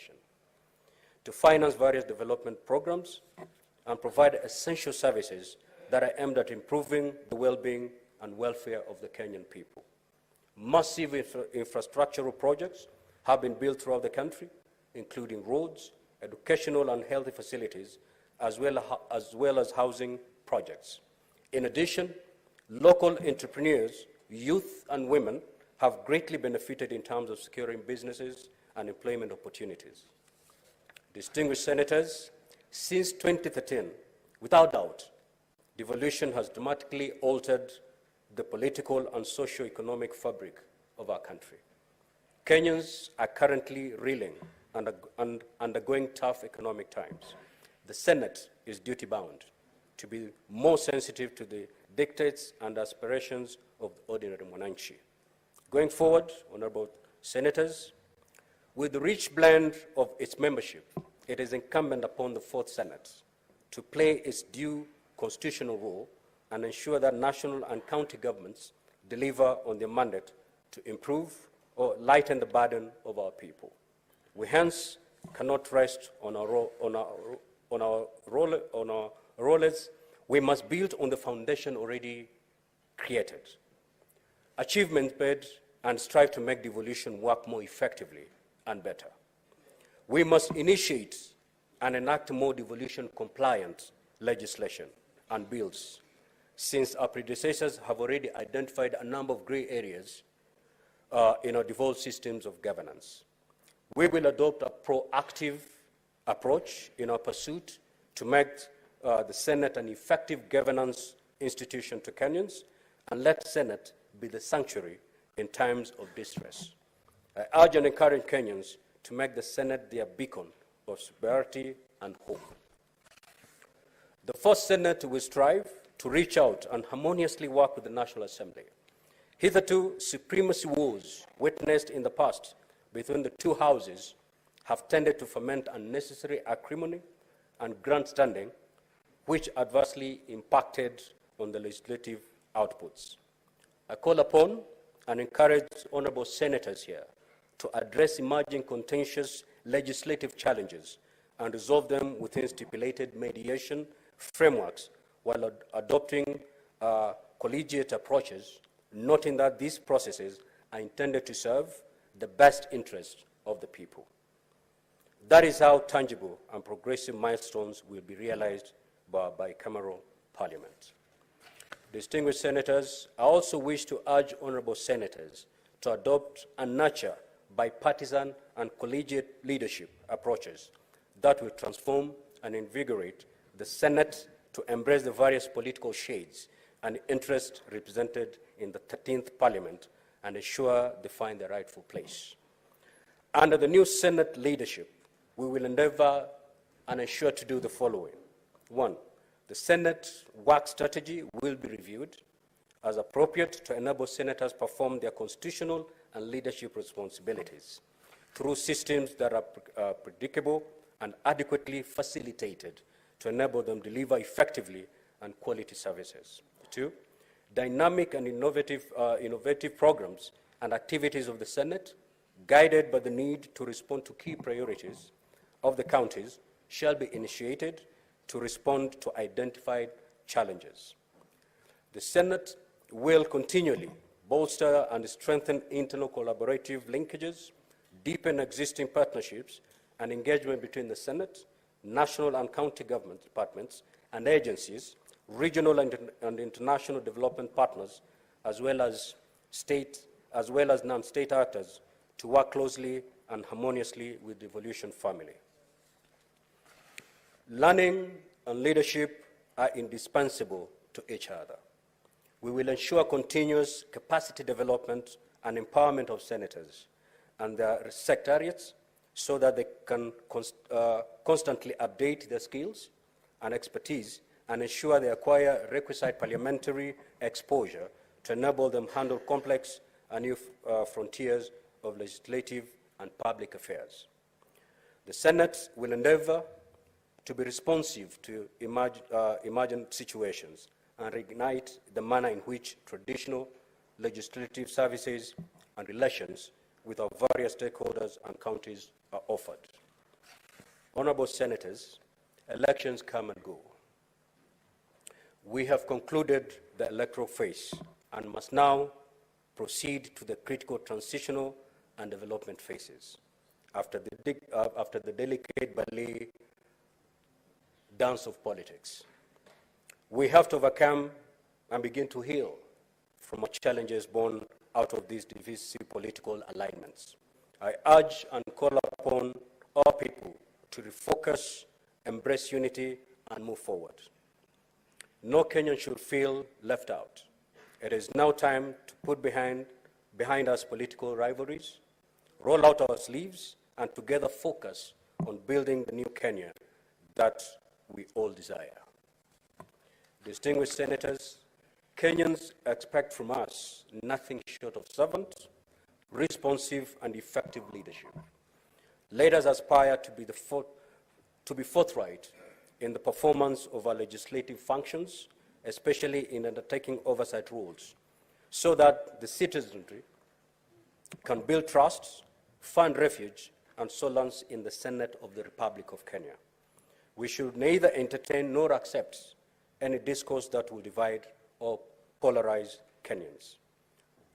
attention, to finance various development programs and provide essential services that are aimed at improving the well-being and welfare of the Kenyan people. Massive infrastructural projects have been built throughout the country, including roads, educational and healthy facilities, as well as housing projects. In addition, local entrepreneurs, youth and women have greatly benefited in terms of securing businesses and employment opportunities. Distinguished senators, since 2013, without doubt, devolution has dramatically altered the political and socio-economic fabric of our country. Kenyans are currently reeling and undergoing tough economic times. The Senate is duty-bound to be more sensitive to the dictates and aspirations of the ordinary mwananchi. Going forward, honorable senators, with the rich blend of its membership, it is incumbent upon the Fourth Senate to play its due constitutional role and ensure that national and county governments deliver on their mandate to improve or lighten the burden of our people. We hence cannot rest on our rollers. We must build on the foundation already created, achievement made, and strive to make devolution work more effectively and better. We must initiate and enact more devolution-compliant legislation and bills, since our predecessors have already identified a number of gray areas in our devolved systems of governance. We will adopt a proactive approach in our pursuit to make the Senate an effective governance institution to Kenyans, and let the Senate be the sanctuary in times of distress. I urge and encourage Kenyans to make the Senate their beacon of sobriety and hope. The First Senate will strive to reach out and harmoniously work with the National Assembly. Hitherto, supremacy wars witnessed in the past between the two houses have tended to foment unnecessary acrimony and grandstanding, which adversely impacted on the legislative outputs. I call upon and encourage honorable senators here to address emerging contentious legislative challenges and resolve them within stipulated mediation frameworks while adopting collegiate approaches, noting that these processes are intended to serve the best interest of the people. That is how tangible and progressive milestones will be realized by bicameral parliament. Distinguished senators, I also wish to urge honorable senators to adopt and nurture bipartisan and collegiate leadership approaches that will transform and invigorate the Senate to embrace the various political shades and interests represented in the 13th Parliament and ensure they find their rightful place. Under the new Senate leadership, we will endeavor and ensure to do the following. 1, the Senate work strategy will be reviewed as appropriate to enable senators perform their constitutional and leadership responsibilities through systems that are predictable and adequately facilitated to enable them to deliver effectively and quality services. 2, dynamic and innovative programs and activities of the Senate, guided by the need to respond to key priorities of the counties, shall be initiated to respond to identified challenges. The Senate will continually bolster and strengthen internal collaborative linkages, deepen existing partnerships and engagement between the Senate, national and county government departments and agencies, regional and international development partners, as well as non-state actors, to work closely and harmoniously with the devolution family. Learning and leadership are indispensable to each other. We will ensure continuous capacity development and empowerment of senators and their secretariats so that they can constantly update their skills and expertise and ensure they acquire requisite parliamentary exposure to enable them handle complex and new frontiers of legislative and public affairs. The Senate will endeavor to be responsive to emergent situations and reignite the manner in which traditional legislative services and relations with our various stakeholders and counties are offered. Honorable Senators, elections come and go. We have concluded the electoral phase and must now proceed to the critical transitional and development phases. After the delicate ballet dance of politics, we have to overcome and begin to heal from our challenges born out of these divisive political alignments. I urge and call upon all people to refocus, embrace unity, and move forward. No Kenyan should feel left out. It is now time to put behind us political rivalries, roll out our sleeves, and together focus on building the new Kenya that we all desire. Distinguished Senators, Kenyans expect from us nothing short of servant, responsive, and effective leadership. Let us aspire to be forthright in the performance of our legislative functions, especially in undertaking oversight roles, so that the citizenry can build trust, find refuge, and solace in the Senate of the Republic of Kenya. We should neither entertain nor accept any discourse that will divide or polarize Kenyans.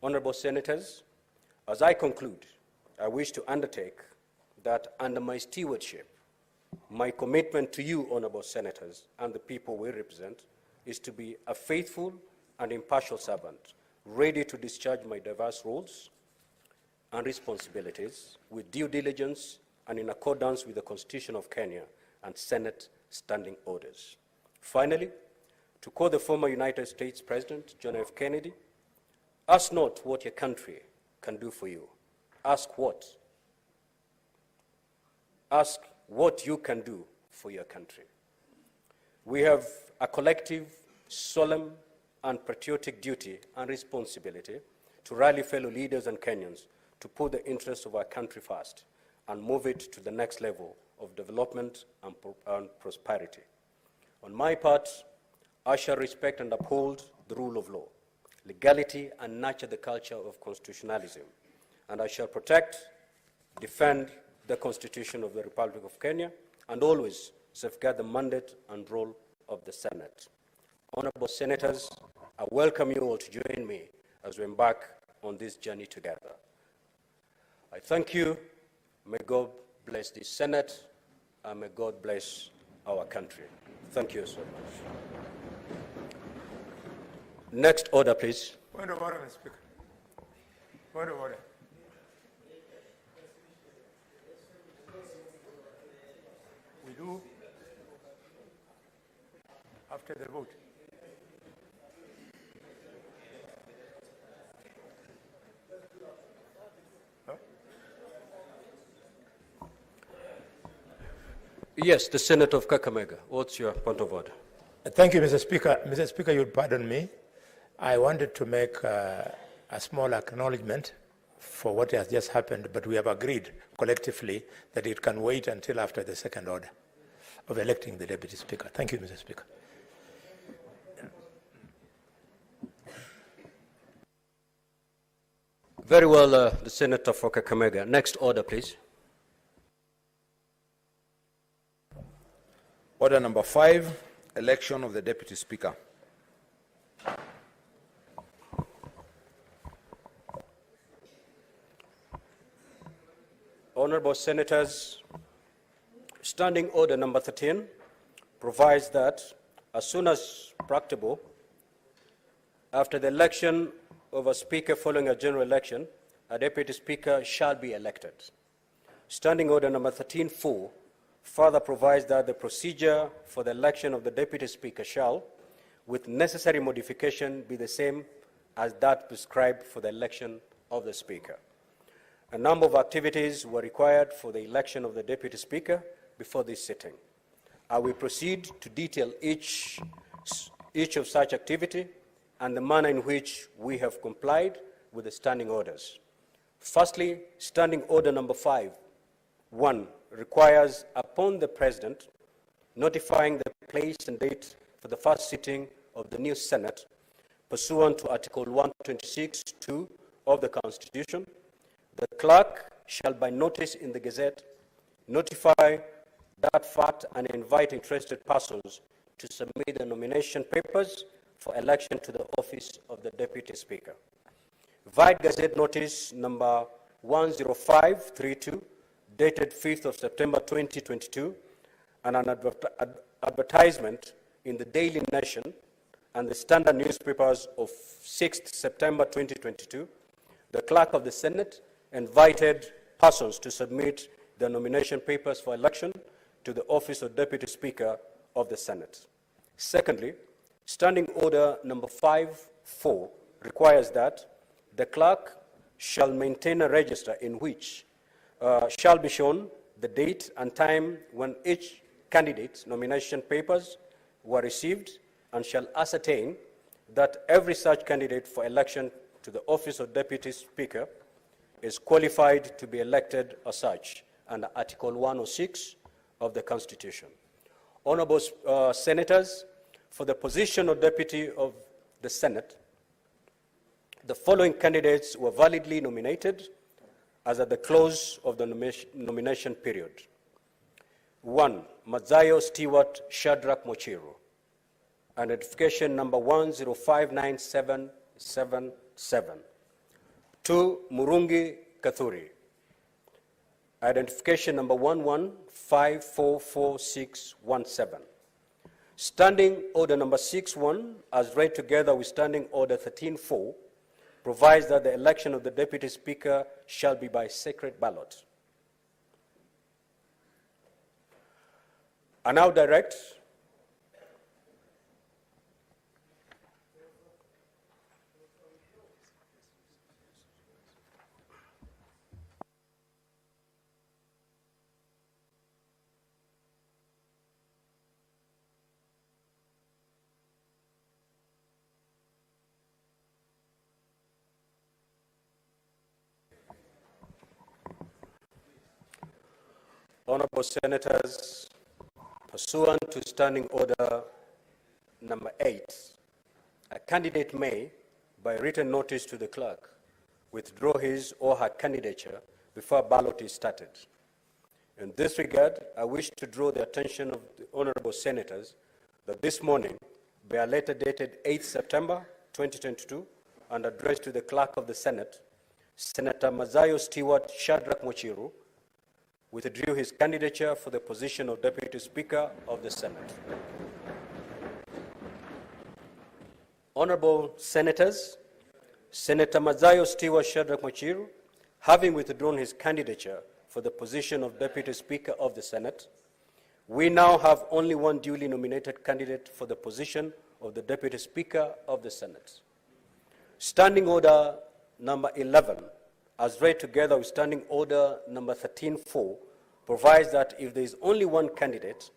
Honorable Senators, as I conclude, I wish to undertake that under my stewardship, my commitment to you, Honorable Senators, and the people we represent, is to be a faithful and impartial servant, ready to discharge my diverse roles and responsibilities with due diligence and in accordance with the Constitution of Kenya and Senate standing orders. Finally, to quote the former United States President, John F. Kennedy, ask not what your country can do for you. Ask what you can do for your country. We have a collective, solemn, and patriotic duty and responsibility to rally fellow leaders and Kenyans to put the interests of our country first and move it to the next level of development and prosperity. On my part, I shall respect and uphold the rule of law, legality, and nurture the culture of constitutionalism, and I shall protect, defend the Constitution of the Republic of Kenya, and always safeguard the mandate and role of the Senate. Honorable Senators, I welcome you all to join me as we embark on this journey together. I thank you. May God bless the Senate, and may God bless our country. Thank you so much. Next order, please. Point of order, Mr. Speaker. Point of order. We do after the vote. Yes, the Senator of Kakamega. What's your point of order? Thank you, Mr. Speaker. Mr. Speaker, you'll pardon me. I wanted to make a small acknowledgement for what has just happened, but we have agreed collectively that it can wait until after the second order of electing the Deputy Speaker. Thank you, Mr. Speaker. Very well, the Senator for Kakamega. Next order, please. Order number 5, election of the Deputy Speaker. Honorable Senators, Standing Order number 13 provides that as soon as practicable, after the election of a Speaker following a general election, a Deputy Speaker shall be elected. Standing Order number 13.4 further provides that the procedure for the election of the Deputy Speaker shall, with necessary modification, be the same as that prescribed for the election of the Speaker. A number of activities were required for the election of the Deputy Speaker before this sitting. I will proceed to detail each of such activity and the manner in which we have complied with the standing orders. Firstly, Standing Order number 5.1 requires, upon the President notifying the place and date for the first sitting of the new Senate, pursuant to Article 126(2) of the Constitution, the clerk shall by notice in the Gazette notify that fact and invite interested persons to submit the nomination papers for election to the office of the Deputy Speaker. Vide Gazette Notice number 10532, dated 5th of September 2022, and an advertisement in the Daily Nation and the Standard newspapers of 6th September 2022, the Clerk of the Senate invited persons to submit their nomination papers for election to the office of Deputy Speaker of the Senate. Secondly, Standing Order number 5.4 requires that the clerk shall maintain a register in which shall be shown the date and time when each candidate's nomination papers were received, and shall ascertain that every such candidate for election to the office of Deputy Speaker is qualified to be elected as such under Article 106 of the Constitution. Honorable Senators, for the position of Deputy of the Senate, the following candidates were validly nominated as at the close of the nomination period. 1. Mazayo Stewart Shadrach Mochiru, identification number 1059777. 2. Murungi Kathuri, identification number 11544617. Standing Order number 6.1, as read together with Standing Order 13.4, provides that the election of the Deputy Speaker shall be by secret ballot. I now direct Honorable Senators, pursuant to Standing Order number 8, a candidate may, by written notice to the clerk, withdraw his or her candidature before ballot is started. In this regard, I wish to draw the attention of the Honorable Senators that this morning, by a letter dated 8th September 2022 and addressed to the Clerk of the Senate, Senator Mazayo Stewart Shadrach Mochiru withdrew his candidature for the position of Deputy Speaker of the Senate. Honorable Senators, Senator Mazayo Stewart Shadrach Mochiru, having withdrawn his candidature for the position of Deputy Speaker of the Senate, we now have only one duly nominated candidate for the position of the Deputy Speaker of the Senate. Standing Order number 11, as read together with Standing Order number 13.4, provides that if there is only one candidate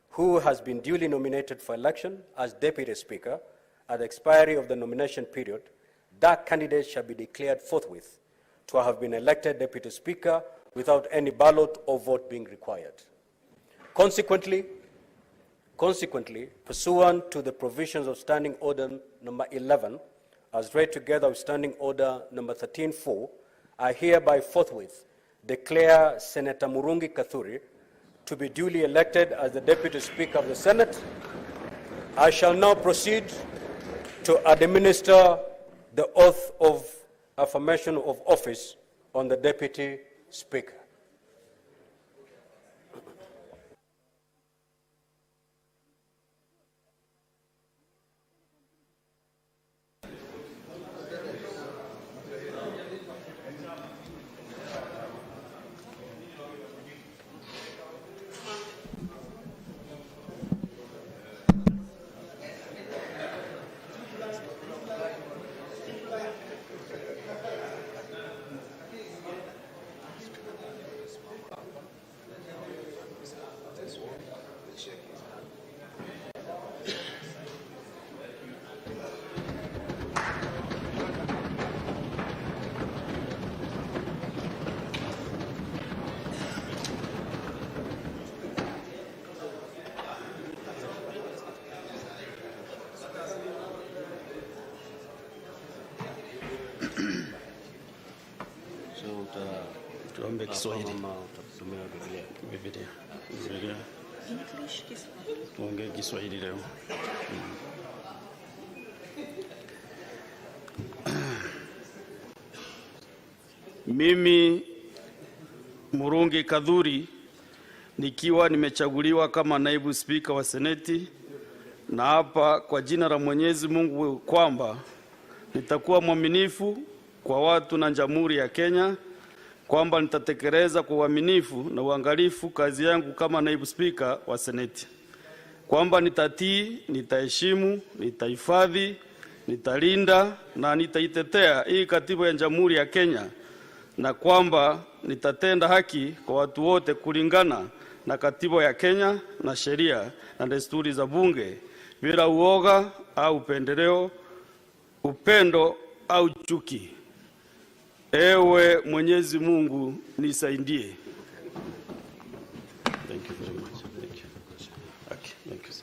who has been duly nominated for election as Deputy Speaker at the expiry of the nomination period, that candidate shall be declared forthwith to have been elected Deputy Speaker without any ballot or vote being required. Consequently, pursuant to the provisions of Standing Order number 11, as read together with Standing Order number 13.4, I hereby forthwith declare Senator Murungi Kathuri to be duly elected as the Deputy Speaker of the Senate. I shall now proceed to administer the oath of affirmation of office on the Deputy Speaker. Tuombe Kiswahili. Biblia. Fikiria tuongee Kiswahili leo. Mimi Murungi Kadhuri nikiwa nimechaguliwa kama naibu spika wa Seneti, na hapa kwa jina la Mwenyezi Mungu kwamba nitakuwa mwaminifu kwa watu na Jamhuri ya Kenya, kwamba nitatekeleza kwa uaminifu na uangalifu kazi yangu kama naibu spika wa Seneti, kwamba nitatii, nitaheshimu, nitahifadhi, nitalinda na nitaitetea hii katiba ya Jamhuri ya Kenya, na kwamba nitatenda haki kwa watu wote kulingana na katiba ya Kenya na sheria na desturi za bunge bila uoga au upendeleo, upendo au chuki. Ewe Mwenyezi Mungu nisaidie. Thank you very much. Thank you. Okay, thank you.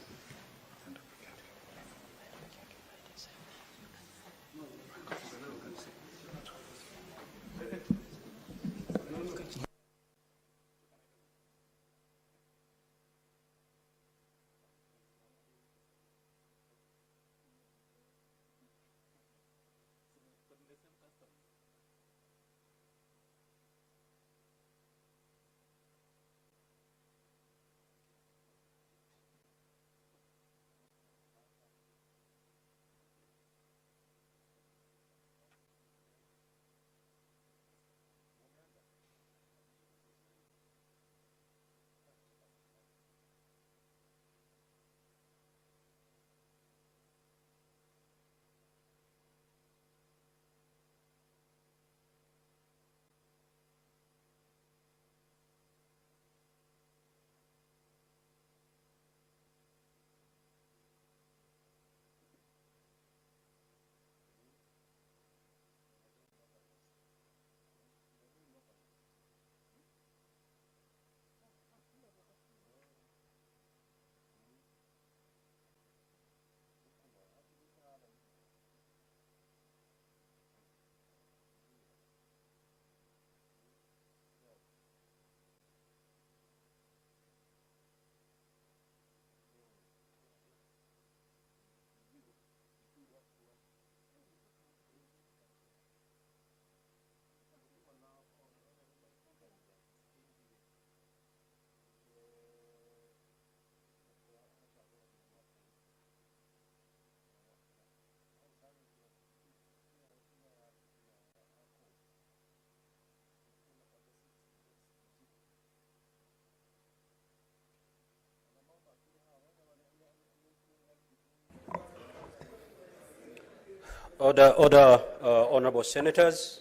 Honorable Senators,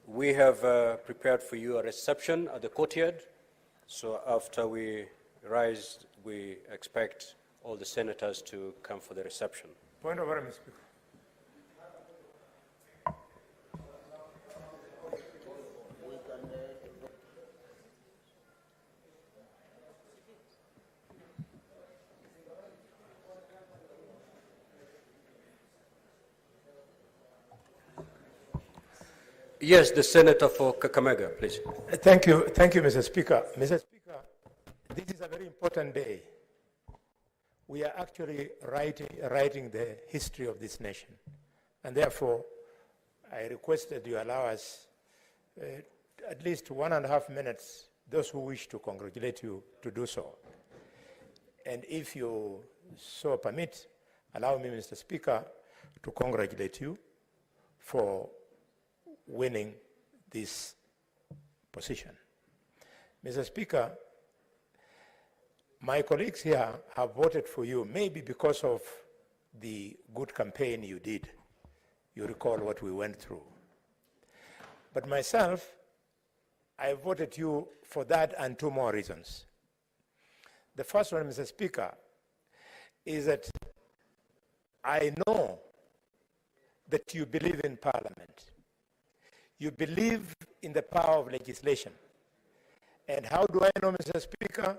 we have prepared for you a reception at the courtyard. So after we rise, we expect all the senators to come for the reception. Point of order, Mr. Speaker. Yes, the senator for Kakamega, please. Thank you, Mr. Speaker. Mr. Speaker, this is a very important day. We are actually writing the history of this nation. And therefore, I request that you allow us at least 1.5 minutes, those who wish to congratulate you, to do so. And if you so permit, allow me, Mr. Speaker, to congratulate you for winning this position. Mr. Speaker, my colleagues here have voted for you, maybe because of the good campaign you did. You recall what we went through. But myself, I voted you for that and 2 more reasons. The first one, Mr. Speaker, is that I know that you believe in Parliament. You believe in the power of legislation. And how do I know, Mr. Speaker?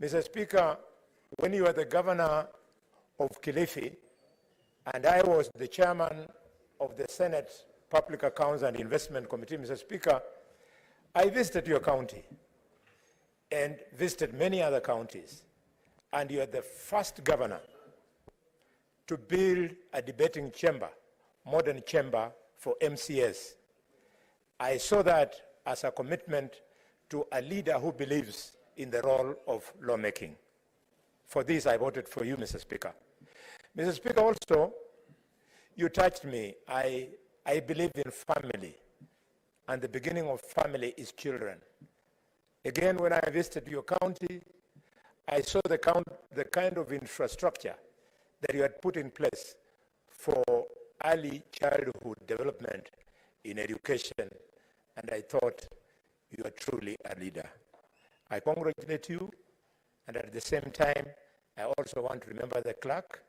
Mr. Speaker, when you were the governor of Kilifi, and I was the chairman of the Senate Public Accounts and Investment Committee, Mr. Speaker, I visited your county. and visited many other counties, and you are the first governor to build a debating chamber, modern chamber for MCS. I saw that as a commitment to a leader who believes in the role of lawmaking. For this, I voted for you, Mr. Speaker. Mr. Speaker, also, you touched me. I believe in family, and the beginning of family is children. Again, when I visited your county, I saw the kind of infrastructure that you had put in place for early childhood development in education, and I thought you are truly a leader. I congratulate you, and at the same time, I also want to remember the clerk.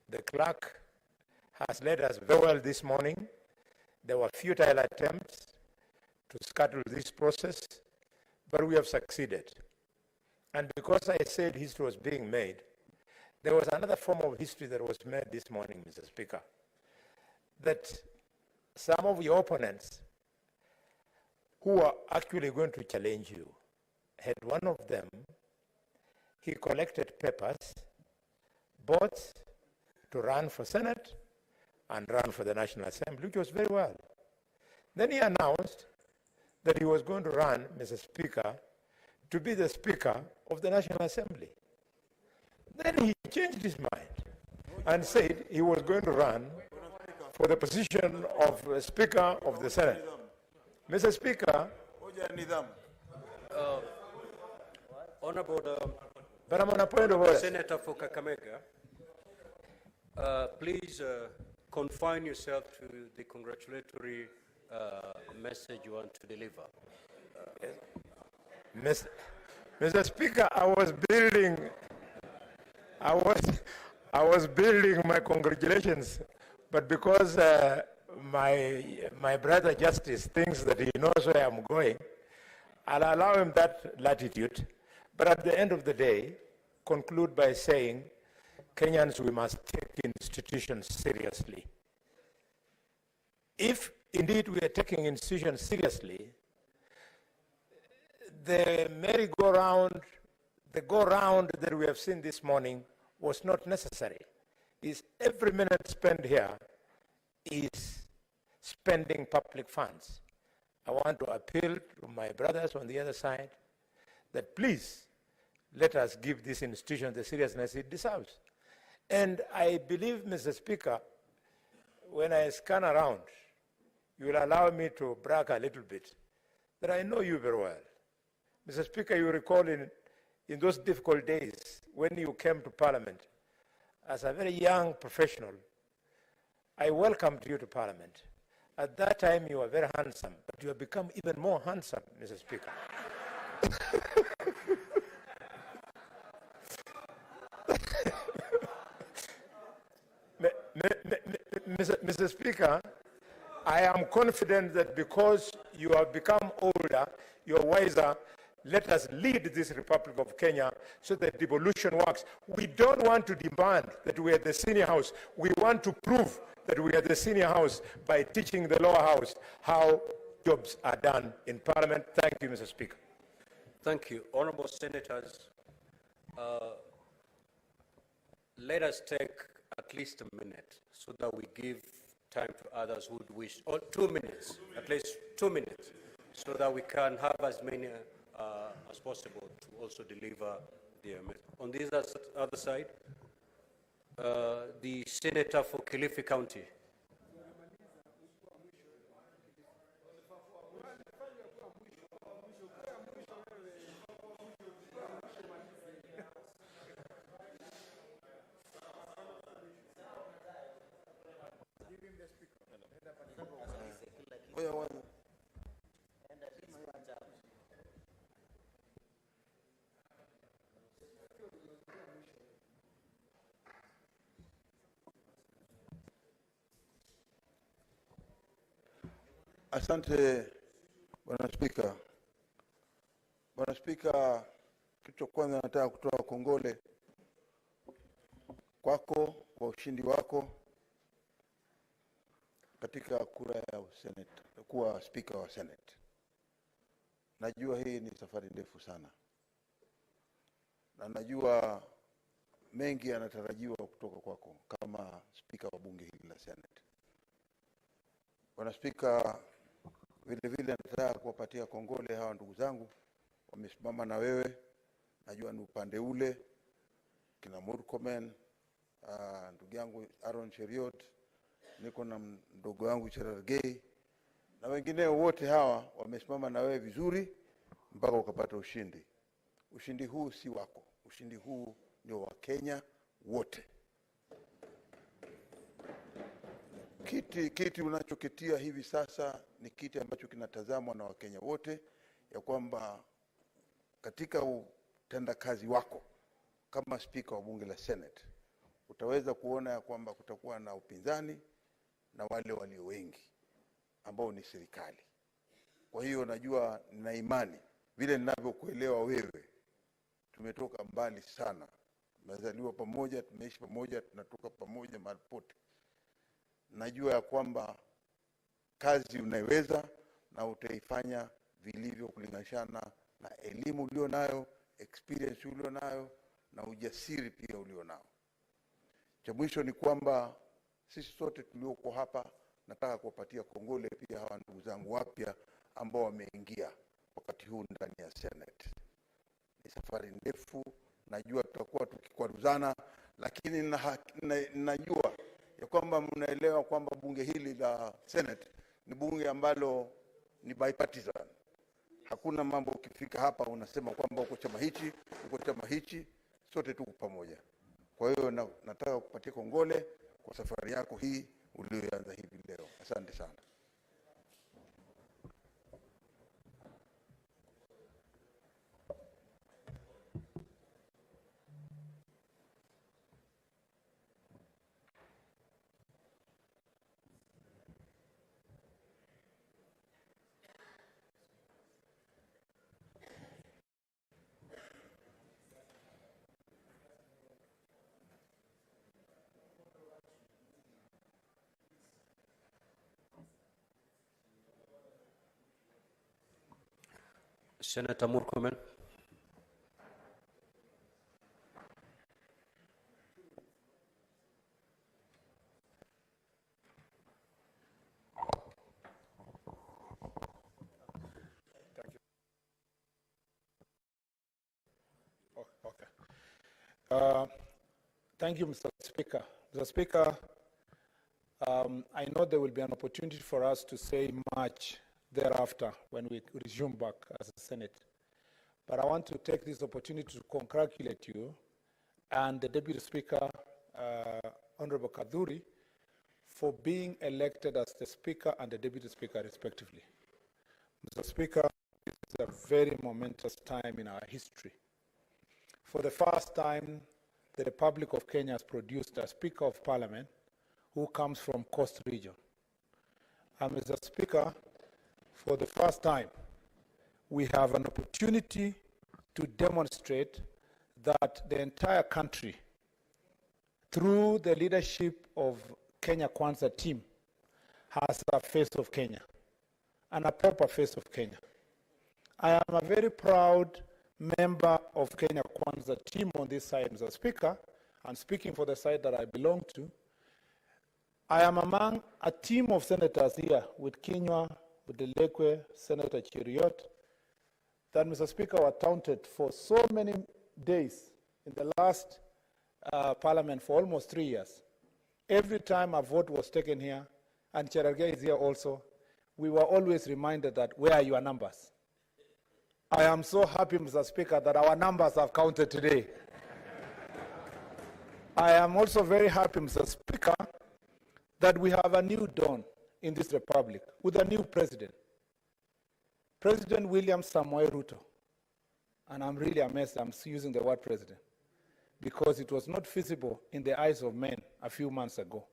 The clerk has led us very well this morning. There were futile attempts to scuttle this process, but we have succeeded. And because I said history was being made, there was another form of history that was made this morning, Mr. Speaker, that some of your opponents who are actually going to challenge you, had one of them, he collected papers, both to run for Senate and run for the National Assembly, which was very well. Then he announced that he was going to run, Mr. Speaker, to be the Speaker of the National Assembly. Then he changed his mind and said he was going to run for the position of Speaker of the Senate. Mr. Speaker, Honorable but I'm on a point of order. Senator for Kakamega, please confine yourself to the congratulatory message you want to deliver. Mr. Speaker, I was building my congratulations, but because my brother Justice thinks that he knows where I'm going, I'll allow him that latitude. But at the end of the day, conclude by saying, Kenyans, we must take institutions seriously. If indeed we are taking institutions seriously, the merry-go-round, the go-round that we have seen this morning was not necessary. Every minute spent here is spending public funds. I want to appeal to my brothers on the other side that please let us give this institution the seriousness it deserves. And I believe, Mr. Speaker, when I scan around, you will allow me to brag a little bit, that I know you very well. Mr. Speaker, you recall in those difficult days when you came to Parliament as a very young professional, I welcomed you to Parliament. At that time, you were very handsome, but you have become even more handsome, Mr. Speaker. Mr. Speaker, I am confident that because you have become older, you're wiser, let us lead this Republic of Kenya so that devolution works. We don't want to demand that we are the senior house. We want to prove that we are the senior house by teaching the lower house how jobs are done in Parliament. Thank you, Mr. Speaker. Thank you. Honorable Senators, let us take at least a minute so that we give time to others who would wish, or 2 minutes, at least 2 minutes, so that we can have as many as possible to also deliver their message. On this other side, the Senator for Kilifi County. Asante Bwana Spika. Bwana Spika, kitu cha kwanza nataka kutoa kongole kwako kwa ushindi wako katika kura ya Senate, kuwa Spika wa Senate. Najua hii ni safari ndefu sana. na najua mengi yanatarajiwa kutoka kwako kama spika wa bunge hili la Senate. Bwana Spika, vile vile nataka kuwapatia kongole hawa ndugu zangu wamesimama na wewe. Najua ni upande ule kina Murkomen, ndugu yangu Aaron Cheriot, niko na ndugu wangu Cherargei na wengine wote hawa wamesimama na wewe vizuri mpaka ukapata ushindi. Ushindi huu si wako. Ushindi huu ni wa Kenya wote. Kiti unachokitia hivi sasa ni kiti ambacho kinatazamwa na Wakenya wote, ya kwamba katika utendakazi wako kama spika wa bunge la Senate utaweza kuona ya kwamba kutakuwa na upinzani na wale walio wengi ambao ni serikali. Kwa hiyo najua, nina imani vile ninavyokuelewa wewe, tumetoka mbali sana, tumezaliwa pamoja, tumeishi pamoja, tunatoka pamoja mahali pote. Najua ya kwamba kazi unaiweza na utaifanya vilivyo kulingana na elimu ulio nayo, experience ulio nayo na ujasiri pia ulio nao. Cha mwisho ni kwamba sisi sote tulioko hapa, nataka kuwapatia kongole pia hawa ndugu zangu wapya ambao wameingia wakati huu ndani ya Senate. Ni safari ndefu, najua tutakuwa tukikwaruzana, lakini najua ya kwamba mnaelewa kwamba bunge hili la Senate ni bunge ambalo ni bipartisan. Hakuna mambo ukifika hapa unasema kwamba uko chama hichi, sote tuko pamoja. Kwa hiyo nataka kupatia kongole kwa safari yako hii uliyoanza hivi leo. Asante sana. Senator Murkomen. Thank you. Oh, okay. Thank you, Mr. Speaker. Mr. Speaker, I know there will be an opportunity for us to say much thereafter when we resume back as a Senate. But I want to take this opportunity to congratulate you and the Deputy Speaker, Honorable Kaduri, for being elected as the Speaker and the Deputy Speaker respectively. Mr. Speaker, this is a very momentous time in our history. For the first time, the Republic of Kenya has produced a Speaker of Parliament who comes from Coast Region. And Mr. Speaker, for the first time, we have an opportunity to demonstrate that the entire country, through the leadership of Kenya Kwanza team, has a face of Kenya, and a proper face of Kenya. I am a very proud member of Kenya Kwanza team on this side, Mr. Speaker, and speaking for the side that I belong to. I am among a team of senators here with Kinywa, with the Lekwe, Senator Cheriot, that, Mr. Speaker, were taunted for so many days in the last parliament for almost 3 years. Every time a vote was taken here, and Cherargei is here also, we were always reminded that, where are your numbers? I am so happy, Mr. Speaker, that our numbers have counted today. I am also very happy, Mr. Speaker, that we have a new dawn in this republic with a new president, President William Samoei Ruto. And I'm really amazed I'm using the word president, because it was not feasible in the eyes of men a few months ago.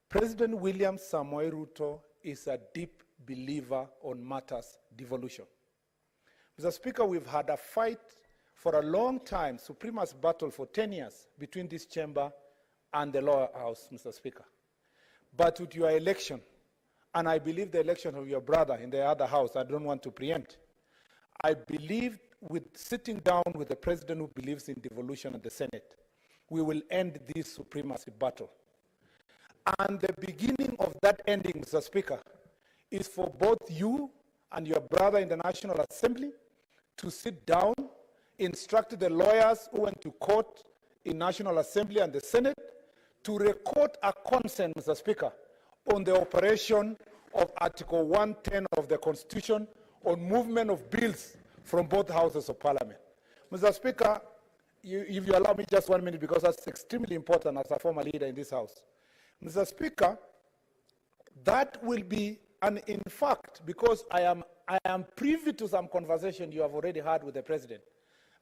President William Samoei Ruto is a deep believer on matters devolution. Mr. Speaker, we've had a fight for a long time, supremacy battle for 10 years between this chamber and the lower house, Mr. Speaker. But with your election, and I believe the election of your brother in the other house, I don't want to preempt, I believe with sitting down with the president who believes in devolution and the Senate, we will end this supremacy battle. And the beginning of that ending, Mr. Speaker, is for both you and your brother in the National Assembly to sit down, instruct the lawyers who went to court in National Assembly and the Senate to record a consent, Mr. Speaker, on the operation of Article 110 of the Constitution on movement of bills from both houses of Parliament. Mr. Speaker, if you allow me just 1 minute, because that's extremely important as a former leader in this House. Mr. Speaker, that will be, and in fact, because I am privy to some conversation you have already had with the President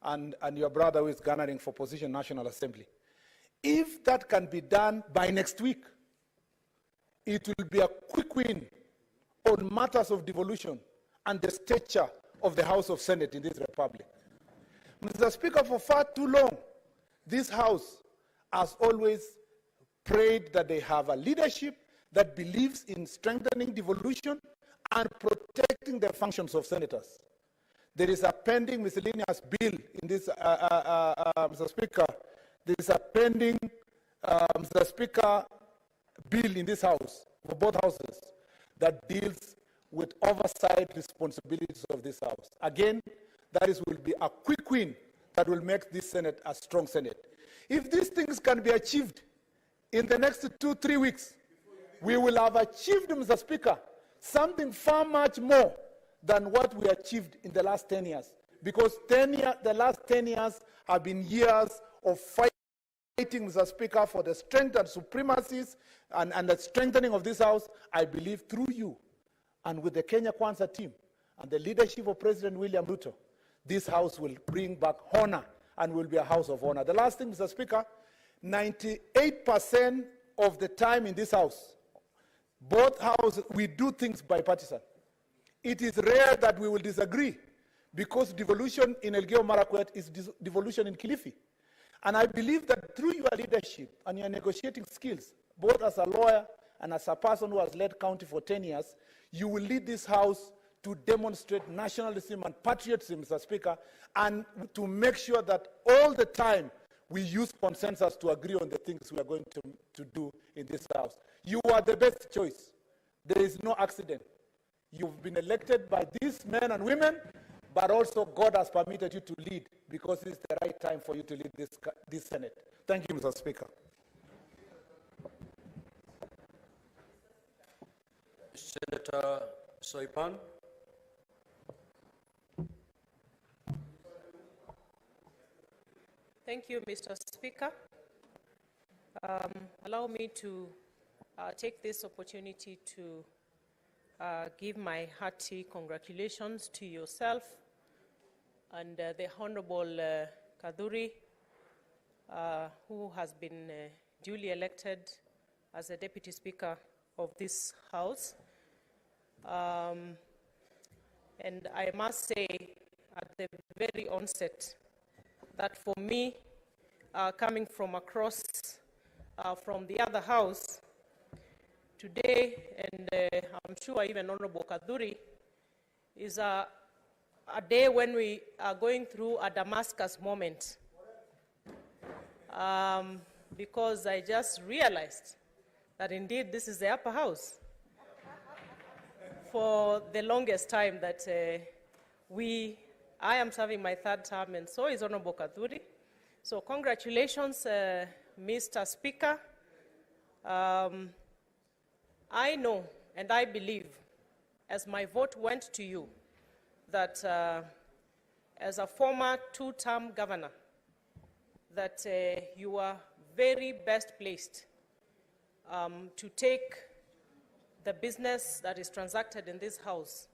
and your brother who is garnering for position National Assembly. If that can be done by next week, it will be a quick win on matters of devolution and the stature of the House of Senate in this republic. Mr. Speaker, for far too long, this House has always prayed that they have a leadership that believes in strengthening devolution and protecting the functions of senators. There is a pending miscellaneous bill in this, Mr. Speaker. There is a pending, Mr. Speaker, bill in this House, for both houses, that deals with oversight responsibilities of this House. Again, that will be a quick win that will make this Senate a strong Senate. If these things can be achieved in the next 2-3 weeks, we will have achieved, Mr. Speaker, something far much more than what we achieved in the last 10 years. Because the last 10 years have been years of fighting, Mr. Speaker, for the strength and supremacies and the strengthening of this House. I believe through you and with the Kenya Kwanza team and the leadership of President William Ruto, this House will bring back honor and will be a house of honor. The last thing, Mr. Speaker, 98% of the time in this House, both houses, we do things bipartisan. It is rare that we will disagree, because devolution in Elgeyo Marakwet is devolution in Kilifi. And I believe that through your leadership and your negotiating skills, both as a lawyer and as a person who has led county for 10 years, you will lead this House to demonstrate nationalism and patriotism, Mr. Speaker, and to make sure that all the time we use consensus to agree on the things we are going to do in this House. You are the best choice. There is no accident. You've been elected by these men and women, but also God has permitted you to lead, because it's the right time for you to lead this Senate. Thank you, Mr. Speaker. Senator Soipan. Thank you, Mr. Speaker. Allow me to take this opportunity to give my hearty congratulations to yourself and the Honorable Kaduri, who has been duly elected as the Deputy Speaker of this House. And I must say at the very onset that for me, coming from across from the other House, today, and I'm sure even Honorable Kaduri, is a day when we are going through a Damascus moment. Because I just realized that indeed this is the upper house. For the longest time that I am serving my third term, and so is Honorable Kaduri. So congratulations, Mr. Speaker. I know and I believe, as my vote went to you, that as a former two-term governor, that you are very best placed to take the business that is transacted in this House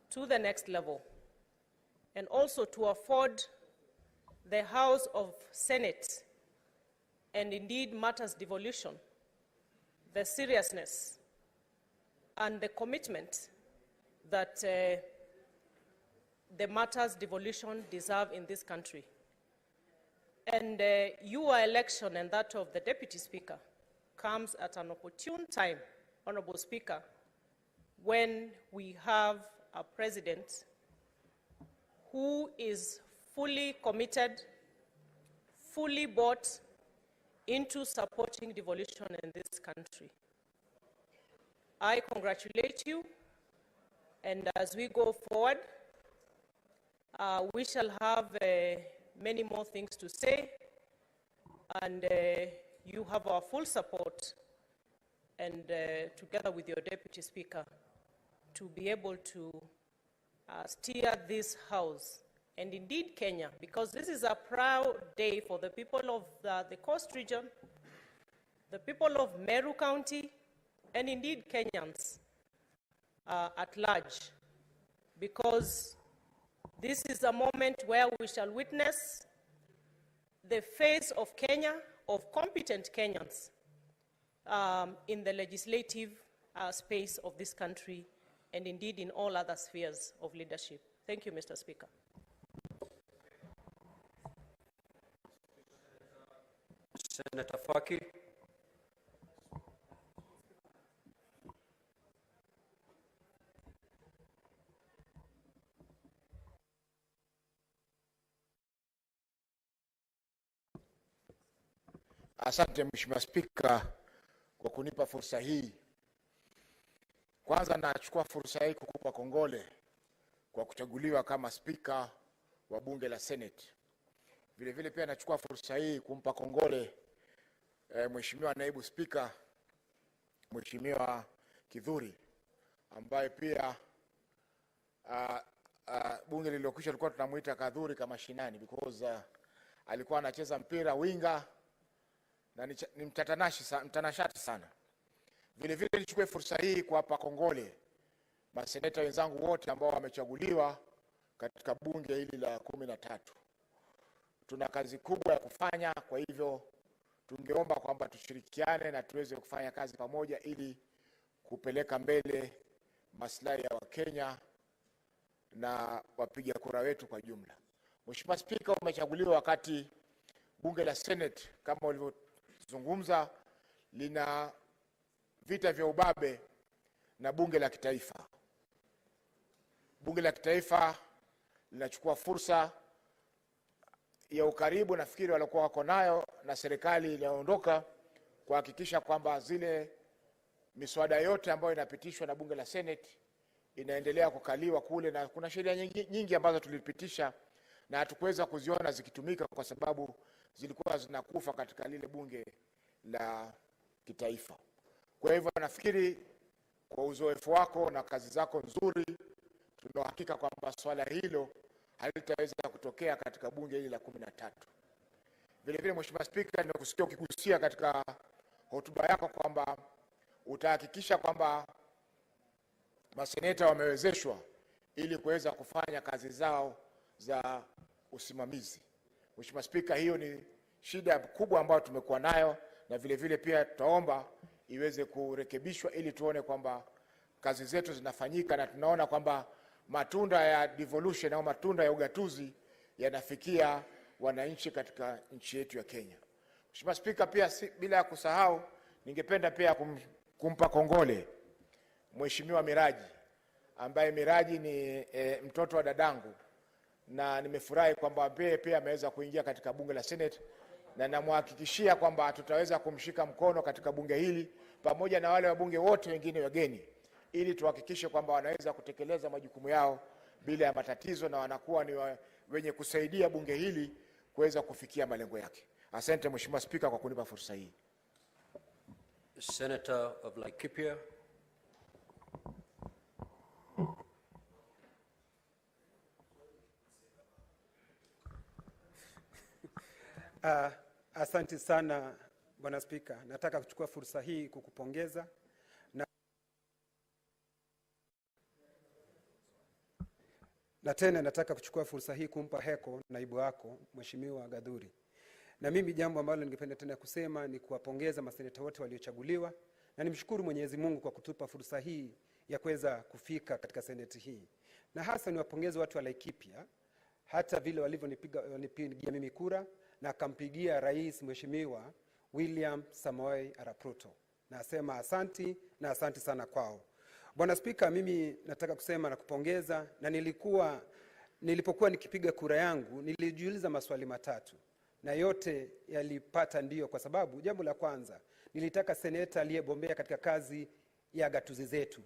to the next level, and also to afford the House of Senate, and indeed matters devolution, the seriousness and the commitment that the matters devolution deserve in this country. And your election and that of the Deputy Speaker comes at an opportune time, Honorable Speaker, when we have a president who is fully committed, fully bought into supporting devolution in this country. I congratulate you, and as we go forward, we shall have many more things to say, and you have our full support, and together with your Deputy Speaker, to be able to steer this House, and indeed Kenya, because this is a proud day for the people of the Coast region, the people of Meru County, and indeed Kenyans at large, because this is a moment where we shall witness the face of Kenya, of competent Kenyans in the legislative space of this country, and indeed in all other spheres of leadership. Thank you, Mr. Speaker. Senator Faki. Asante Mheshimiwa Spika kwa kunipa fursa hii. Kwanza nachukua fursa hii kukupa kongole kwa kuchaguliwa kama spika wa bunge la Senate. Vile vile pia nachukua fursa hii kumpa kongole Mheshimiwa naibu spika Mheshimiwa Kidhuri, ambaye pia bunge lililokwisha tulikuwa tunamuita Kadhuri kama shinani because alikuwa anacheza mpira winga na ni mtanashati sana. Vile vile nichukue fursa hii kuwapa kongole maseneta wenzangu wote ambao wamechaguliwa katika bunge hili la 13. Tuna kazi kubwa ya kufanya, kwa hivyo tungeomba kwamba tushirikiane na tuweze kufanya kazi pamoja ili kupeleka mbele maslahi ya Wakenya na wapiga kura wetu kwa jumla. Mheshimiwa Spika, umechaguliwa wakati bunge la Senate kama ulivyozungumza lina vita vya ubabe na bunge la kitaifa. Bunge la kitaifa linachukua fursa ya ukaribu nafikiri walikuwa wako nayo na serikali inaondoka kuhakikisha kwamba zile miswada yote ambayo inapitishwa na bunge la Senate inaendelea kukaliwa kule, na kuna sheria nyingi ambazo tulipitisha na hatukuweza kuziona zikitumika kwa sababu zilikuwa zinakufa katika lile bunge la kitaifa. Kwa hivyo nafikiri kwa uzoefu wako na kazi zako nzuri, tuna hakika kwamba swala hilo halitaweza kutokea katika bunge hili la 13. Vile vile Mheshimiwa Spika, nimekusikia ukigusia katika hotuba yako kwamba utahakikisha kwamba maseneta wamewezeshwa ili kuweza kufanya kazi zao za usimamizi. Mheshimiwa Spika, hiyo ni shida kubwa ambayo tumekuwa nayo, na vile vile pia tutaomba iweze kurekebishwa ili tuone kwamba kazi zetu zinafanyika na tunaona kwamba matunda ya devolution au matunda ya ugatuzi yanafikia wananchi katika nchi yetu ya Kenya. Mheshimiwa Spika, pia bila ya kusahau ningependa pia kumpa kongole Mheshimiwa Miraji, ambaye Miraji ni mtoto wa dadangu, na nimefurahi kwamba pia ameweza kuingia katika bunge la Senate, na namhakikishia kwamba tutaweza kumshika mkono katika bunge hili pamoja na wale wabunge wote wengine wageni ili tuhakikishe kwamba wanaweza kutekeleza majukumu yao bila ya matatizo na wanakuwa ni wenye kusaidia bunge hili kuweza kufikia malengo yake. Asante Mheshimiwa Spika kwa kunipa fursa hii. Senator of Laikipia. Asante sana Bwana Spika. Nataka kuchukua fursa hii kukupongeza na tena nataka kuchukua fursa hii kumpa heko naibu wako Mheshimiwa Gadhuri. Na mimi jambo ambalo ningependa tena kusema ni kuwapongeza maseneta wote waliochaguliwa, na nimshukuru Mwenyezi Mungu kwa kutupa fursa hii ya kuweza kufika katika seneti hii. Na hasa niwapongeze watu wa Laikipia hata vile walivyonipigia mimi kura na akampigia Rais Mheshimiwa William Samoei Arap Ruto. Nasema asanti na asanti sana kwao. Bwana Spika, mimi nataka kusema na kupongeza, na nilikuwa nilipokuwa nikipiga kura yangu nilijiuliza maswali matatu, na yote yalipata ndio, kwa sababu jambo la kwanza nilitaka seneta aliyebombea katika kazi ya gatuzi zetu.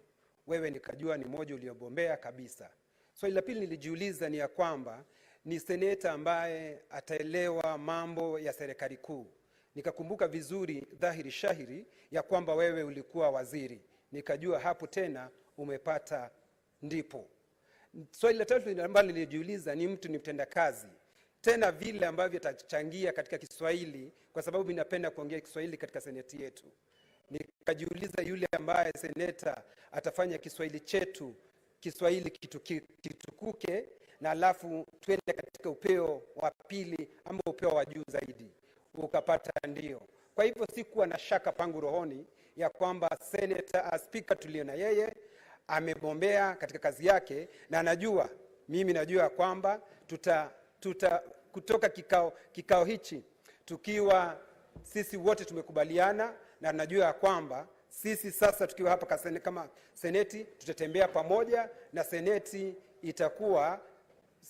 Wewe nikajua ni mmoja uliobombea kabisa. Swali la pili nilijiuliza ni ya kwamba ni seneta ambaye ataelewa mambo ya serikali kuu. Nikakumbuka vizuri dhahiri shahiri ya kwamba wewe ulikuwa waziri. Nikajua hapo tena umepata ndipo. Swali la tatu ambalo nilijiuliza ni mtu ni mtendakazi, tena vile ambavyo atachangia katika Kiswahili, kwa sababu mimi napenda kuongea Kiswahili katika seneti yetu. Nikajiuliza yule ambaye seneta atafanya Kiswahili chetu, Kiswahili kitukuke, na alafu tuende katika upeo wa pili ama upeo wa juu zaidi. Ukapata ndio. Kwa hivyo sikuwa na shaka pangu rohoni ya kwamba seneta speaker tulio na yeye amebombea katika kazi yake, na najua, mimi najua kwamba kutoka kikao hichi tukiwa sisi wote tumekubaliana, na najua ya kwamba sisi sasa tukiwa hapa kama seneti tutatembea pamoja, na seneti itakuwa,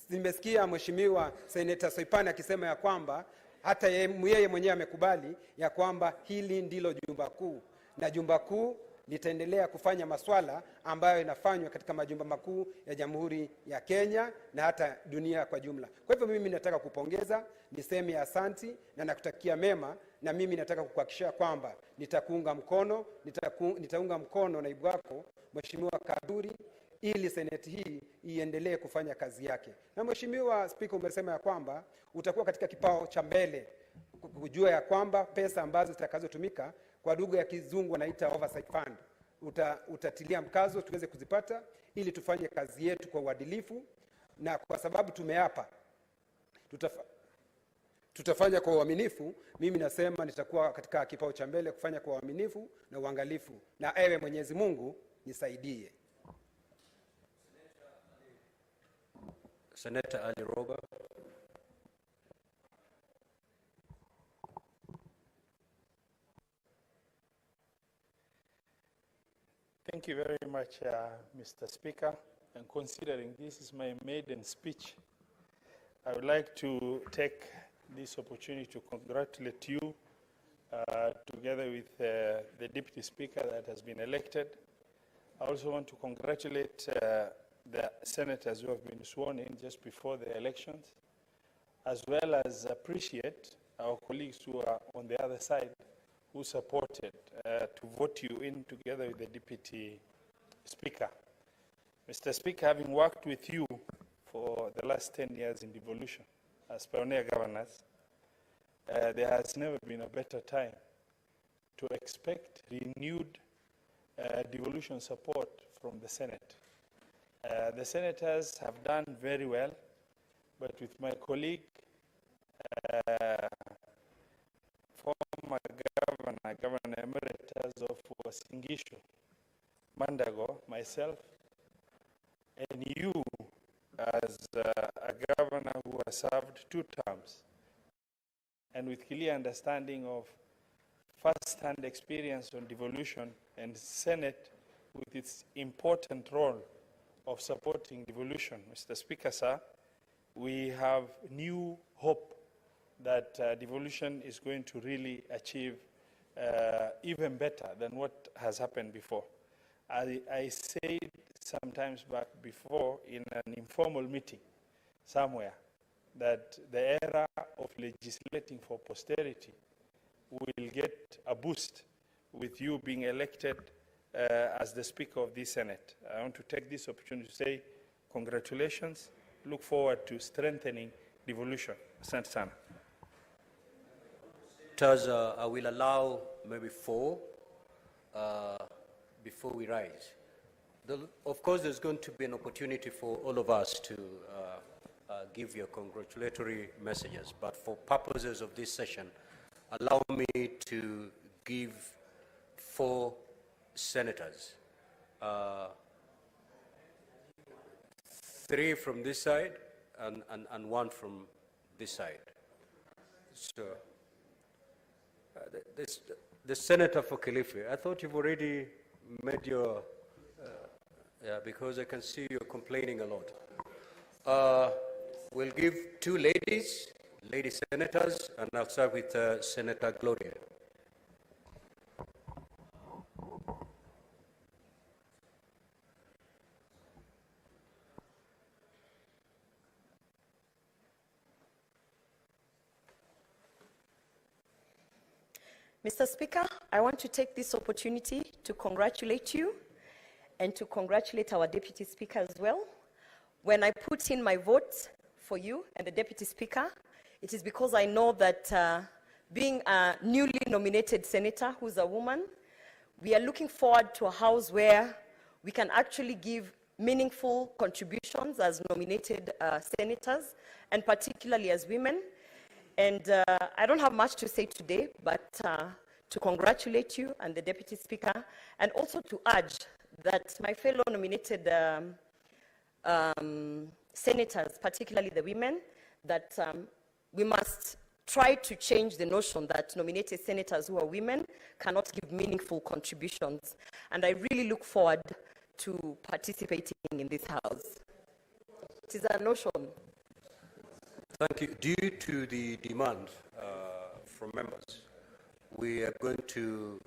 nimesikia mheshimiwa seneta Soipani akisema ya kwamba hata yeye mwenyewe amekubali ya kwamba hili ndilo jumba kuu, na jumba kuu litaendelea kufanya maswala ambayo inafanywa katika majumba makuu ya Jamhuri ya Kenya na hata dunia kwa jumla. Kwa hivyo mimi nataka kupongeza, niseme asanti na nakutakia mema, na mimi nataka kukuhakikishia kwamba nitakuunga mkono, nitaunga mkono naibu wako Mheshimiwa Kaduri, ili seneti hii iendelee kufanya kazi yake. Na Mheshimiwa Speaker, umesema ya kwamba utakuwa katika kipao cha mbele kujua ya kwamba pesa ambazo zitakazotumika kwa lugha ya kizungu wanaita oversight fund, utatilia mkazo tuweze kuzipata ili tufanye kazi yetu kwa uadilifu, na kwa sababu tumeapa tutafanya kwa uaminifu. Mimi nasema nitakuwa katika kipao cha mbele kufanya kwa uaminifu na uangalifu, na ewe Mwenyezi Mungu nisaidie. Senator Ali Roba. Thank you very much, Mr. Speaker. And considering this is my maiden speech, I would like to take this opportunity to congratulate you together with the Deputy Speaker that has been elected. I also want to congratulate the senators who have been sworn in just before the elections, as well as appreciate our colleagues who are on the other side who supported to vote you in together with the Deputy Speaker. Mr. Speaker, having worked with you for the last 10 years in devolution as pioneer governors, there has never been a better time to expect renewed devolution support from the Senate. The senators have done very well, but with my colleague, former Governor Emeritus of Singishu, Mandago, myself, and you as a governor who has served 2 terms, and with clear understanding of first-hand experience on devolution, and Senate with its important role of supporting devolution. Mr. Speaker, sir, we have new hope that devolution is going to really achieve even better than what has happened before. I said sometimes back before in an informal meeting somewhere that the era of legislating for posterity will get a boost with you being elected as the Speaker of this Senate. I want to take this opportunity to say congratulations. Look forward to strengthening devolution. Asante sana. I will allow maybe 4 before we rise. Of course, there's going to be an opportunity for all of us to give your congratulatory messages, but for purposes of this session, allow me to give 4 senators, 3 from this side and 1 from this side. So, the senator for Kilifi, I thought you've already made your, yeah, because I can see you're complaining a lot. We'll give two ladies, lady senators, and I'll start with Senator Gloria. Mr. Speaker, I want to take this opportunity to congratulate you and to congratulate our Deputy Speaker as well. When I put in my vote for you and the Deputy Speaker, it is because I know that being a newly nominated senator who's a woman, we are looking forward to a house where we can actually give meaningful contributions as nominated senators, and particularly as women. And I don't have much to say today, but to congratulate you and the Deputy Speaker, and also to urge that my fellow nominated senators, particularly the women, that we must try to change the notion that nominated senators who are women cannot give meaningful contributions. And I really look forward to participating in this House. It is a notion. Thank you. Due to the demand from members, we are going to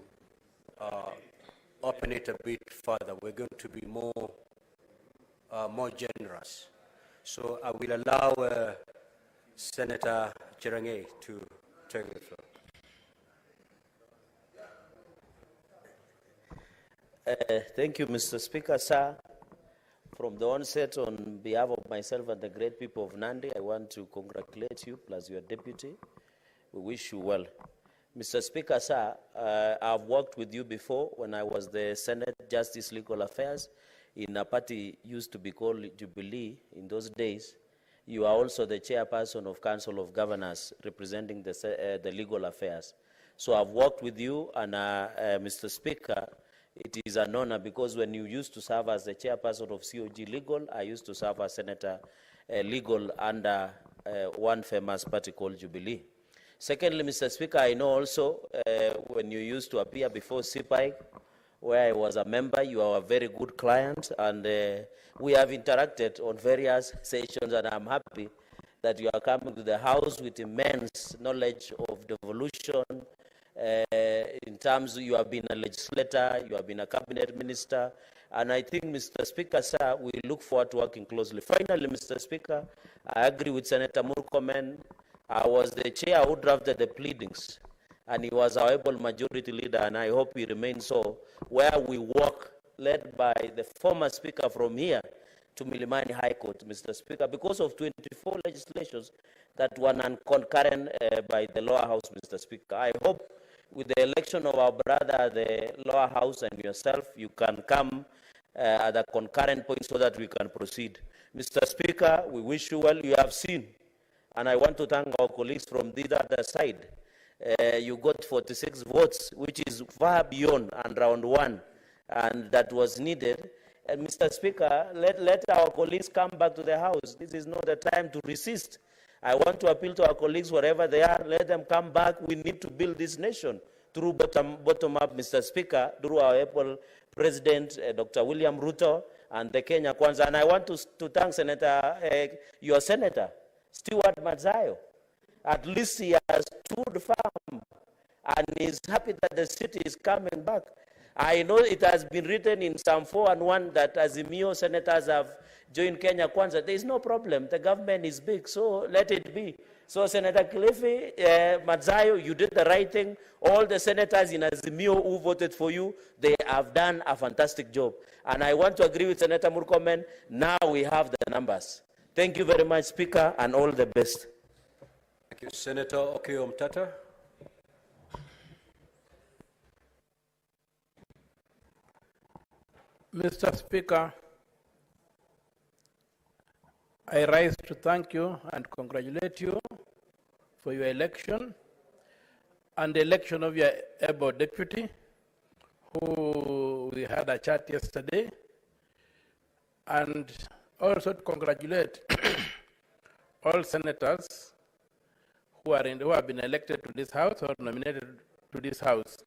open it a bit further. We're going to be more generous. So I will allow Senator Cherang'ei to take the floor. Thank you, Mr. Speaker, sir. From the onset, on behalf of myself and the great people of Nandi, I want to congratulate you, plus your deputy. We wish you well. Mr. Speaker, sir, I've worked with you before when I was the Senate Justice Legal Affairs in a party used to be called Jubilee in those days. You are also the chairperson of Council of Governors representing the legal affairs. So I've worked with you, and Mr. Speaker, it is an honor because when you used to serve as the chairperson of COG Legal, I used to serve as Senator Legal under one famous party called Jubilee. Secondly, Mr. Speaker, I know also when you used to appear before CPIC, where I was a member, you are a very good client, and we have interacted on various sessions, and I'm happy that you are coming to the House with immense knowledge of devolution. In terms, you have been a legislator, you have been a cabinet minister, and I think, Mr. Speaker, sir, we look forward to working closely. Finally, Mr. Speaker, I agree with Senator Murkomen. I was the chair who drafted the pleadings, and he was our able majority leader, and I hope he remains so, where we work, led by the former speaker from here to Milimani High Court, Mr. Speaker, because of 24 legislations that were non-concurrent by the lower house, Mr. Speaker. I hope with the election of our brother, the lower house, and yourself, you can come at a concurrent point so that we can proceed. Mr. Speaker, we wish you well. You have seen, and I want to thank our colleagues from the other side. You got 46 votes, which is far beyond and round one, and that was needed. And Mr. Speaker, let our colleagues come back to the House. This is not the time to resist. I want to appeal to our colleagues wherever they are. Let them come back. We need to build this nation through bottom up, Mr. Speaker, through our Apple President, Dr. William Ruto, and the Kenya Kwanza. And I want to thank your Senator, Stewart Mazayo. At least he has stood firm and is happy that the city is coming back. I know it has been written in Psalm 4:1 that azimio senators have joined Kenya Kwanza. There is no problem. The government is big, so let it be. So Senator Kilifi, Mazayo, you did the right thing. All the senators in azimio who voted for you, they have done a fantastic job. And I want to agree with Senator Murkomen. Now we have the numbers. Thank you very much, Speaker, and all the best. Thank you. Senator Okiya Omtata. Mr. Speaker, I rise to thank you and congratulate you for your election and the election of your able deputy, who we had a chat yesterday, and also to congratulate all senators who have been elected to this House or nominated to this House.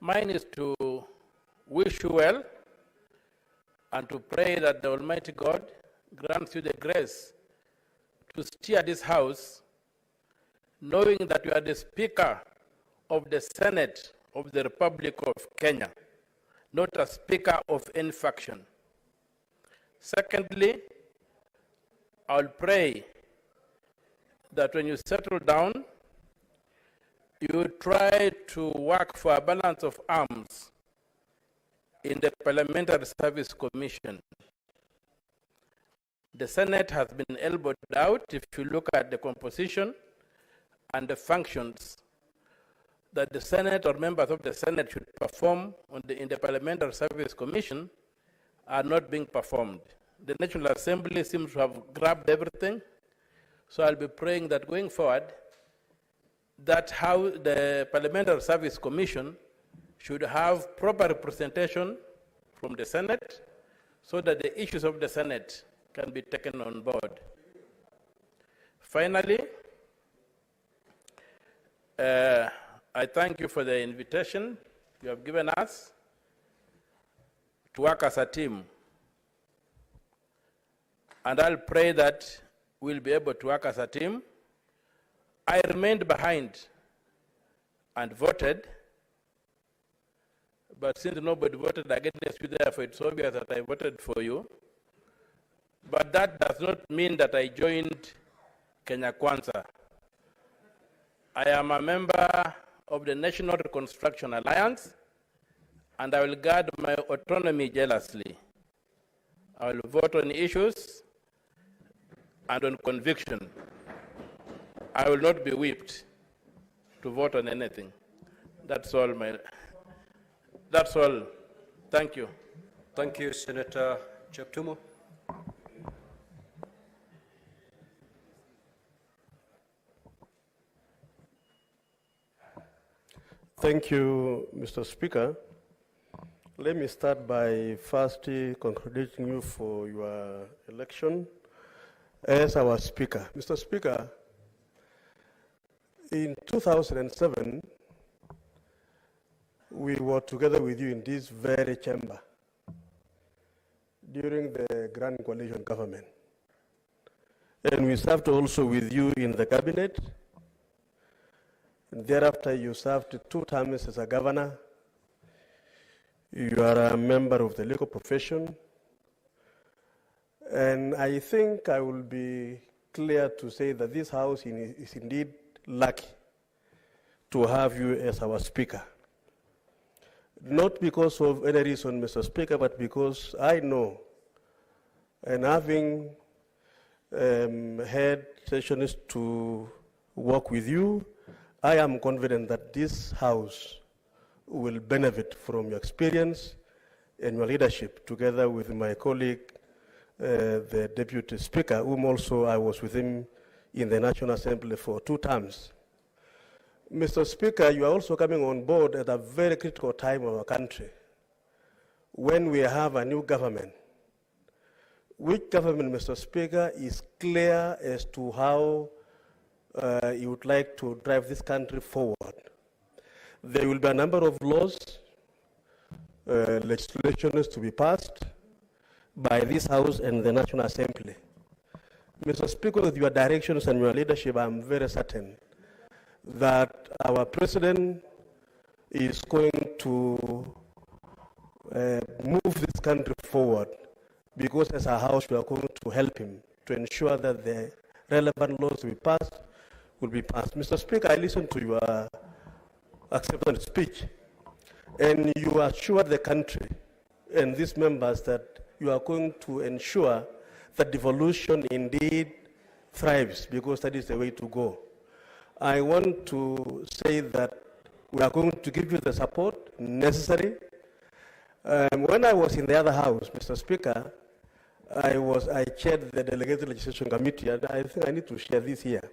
Mine is to wish you well and to pray that the Almighty God grants you the grace to steer this House, knowing that you are the Speaker of the Senate of the Republic of Kenya, not a Speaker of any faction. Secondly, I'll pray that when you settle down, you try to work for a balance of arms in the Parliamentary Service Commission. The Senate has been elbowed out if you look at the composition and the functions that the Senate or members of the Senate should perform in the Parliamentary Service Commission are not being performed. The National Assembly seems to have grabbed everything, so I'll be praying that going forward, that how the Parliamentary Service Commission should have proper representation from the Senate so that the issues of the Senate can be taken on board. Finally, I thank you for the invitation you have given us to work as a team. And I'll pray that we'll be able to work as a team. I remained behind and voted, but since nobody voted against you, therefore it's obvious that I voted for you. But that does not mean that I joined Kenya Kwanza. I am a member of the National Reconstruction Alliance, and I will guard my autonomy jealously. I will vote on issues and on conviction. I will not be whipped to vote on anything. That's all. Thank you. Thank you, Senator Cheptumo. Thank you, Mr. Speaker. Let me start by first congratulating you for your election as our Speaker. Mr. Speaker, in 2007, we were together with you in this very chamber during the Grand Coalition government. And we served also with you in the cabinet. And thereafter, you served 2 terms as a governor. You are a member of the legal profession. And I think I will be clear to say that this House is indeed lucky to have you as our Speaker. Not because of any reason, Mr. Speaker, but because I know, and having had sessions to work with you, I am confident that this House will benefit from your experience and your leadership, together with my colleague, the Deputy Speaker, whom also I was with him in the National Assembly for 2 terms. Mr. Speaker, you are also coming on board at a very critical time of our country, when we have a new government. Which government, Mr. Speaker, is clear as to how you would like to drive this country forward. There will be a number of laws, legislations to be passed by this House and the National Assembly. Mr. Speaker, with your directions and your leadership, I'm very certain that our President is going to move this country forward, because as a House, we are going to help him to ensure that the relevant laws will be passed. Mr. Speaker, I listened to your acceptance speech, and you assured the country and these members that you are going to ensure that devolution indeed thrives, because that is the way to go. I want to say that we are going to give you the support necessary. When I was in the other House, Mr. Speaker, I chaired the Delegated Legislation Committee, and I think I need to share this here.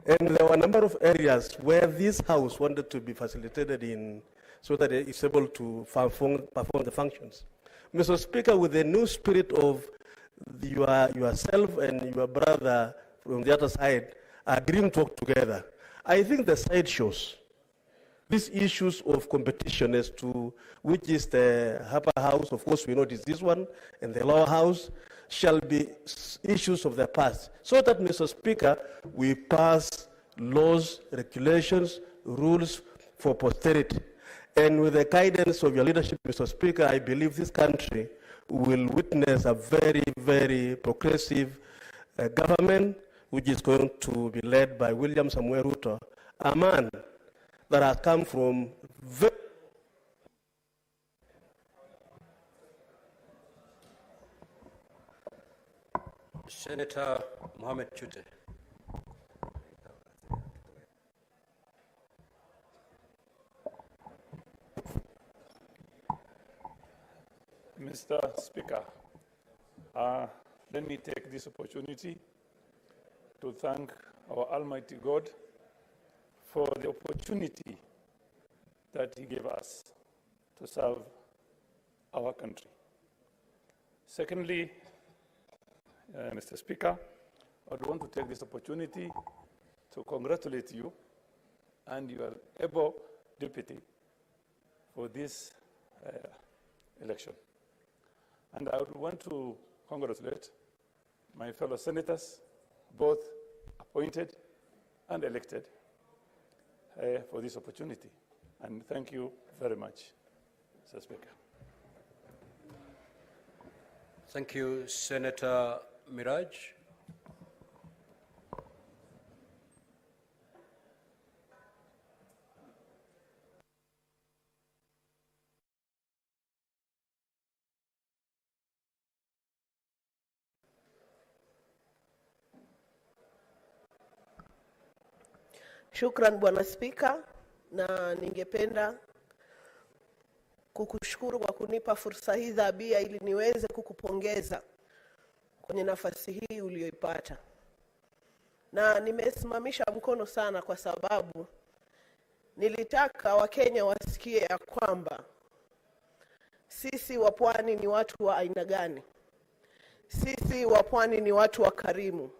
And there were a number of areas where this House wanted to be facilitated in, so that it is able to perform the functions. Mr. Speaker, with the new spirit of yourself and your brother from the other side agreeing to work together, I think the side shows these issues of competition as to which is the upper house. Of course, we know it is this one, and the lower house. shall be issues of the past. So that, Mr. Speaker, we pass laws, regulations, rules for posterity. And with the guidance of your leadership, Mr. Speaker, I believe this country will witness a very, very progressive government, which is going to be led by William Samuel Ruto, a man that has come from very Senator Mohamed Chute. Mr. Speaker, let me take this opportunity to thank our Almighty God for the opportunity that He gave us to serve our country. Secondly, Mr. Speaker, I would want to take this opportunity to congratulate you and your able deputy for this election. And I would want to congratulate my fellow senators, both appointed and elected, for this opportunity. And thank you very much, Mr. Speaker. Thank you, Senator Miraj. Shukran Bwana Spika, na ningependa kukushukuru kwa kunipa fursa hii dhabia ili niweze kukupongeza kwenye nafasi hii uliyoipata. Na nimesimamisha mkono sana kwa sababu nilitaka Wakenya wasikie ya kwamba sisi wa pwani ni watu wa aina gani. Sisi wa pwani ni watu wa karimu.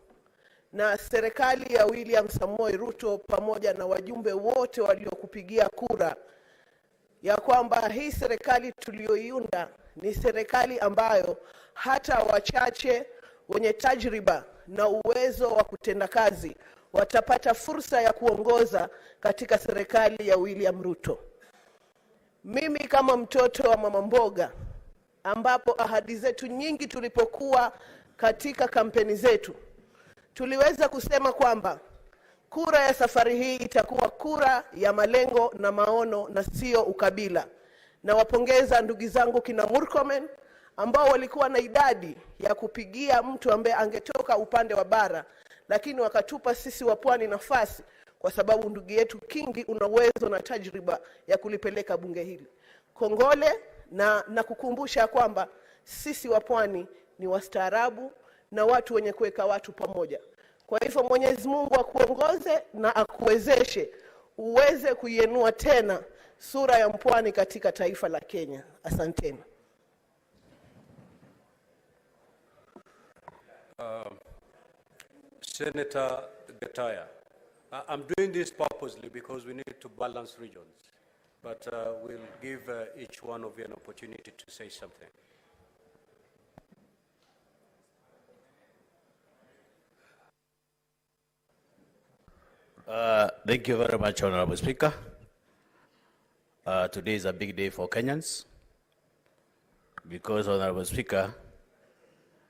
Na serikali ya William Samoei Ruto pamoja na wajumbe wote waliokupigia kura ya kwamba hii serikali tuliyoiunda ni serikali ambayo hata wachache wenye tajriba na uwezo wa kutenda kazi watapata fursa ya kuongoza katika serikali ya William Ruto. Mimi kama mtoto wa mama mboga, ambapo ahadi zetu nyingi tulipokuwa katika kampeni zetu, tuliweza kusema kwamba kura ya safari hii itakuwa kura ya malengo na maono na sio ukabila. Na wapongeza ndugu zangu kina Murkomen ambao walikuwa na idadi ya kupigia mtu ambaye angetoka upande wa bara, lakini wakatupa sisi wa pwani nafasi kwa sababu ndugu yetu Kingi una uwezo na tajriba ya kulipeleka bunge hili. Kongole na kukumbusha kwamba sisi wa pwani ni wastaarabu na watu wenye kuweka watu pamoja. Kwa hivyo Mwenyezi Mungu akuongoze na akuwezeshe uweze kuienua tena sura ya mpwani katika taifa la Kenya. Asanteni. Senator Gataya, I'm doing this purposely because we need to balance regions, but we'll give each one of you an opportunity to say something. Thank you very much, Honorable Speaker. Today is a big day for Kenyans because, Honorable Speaker,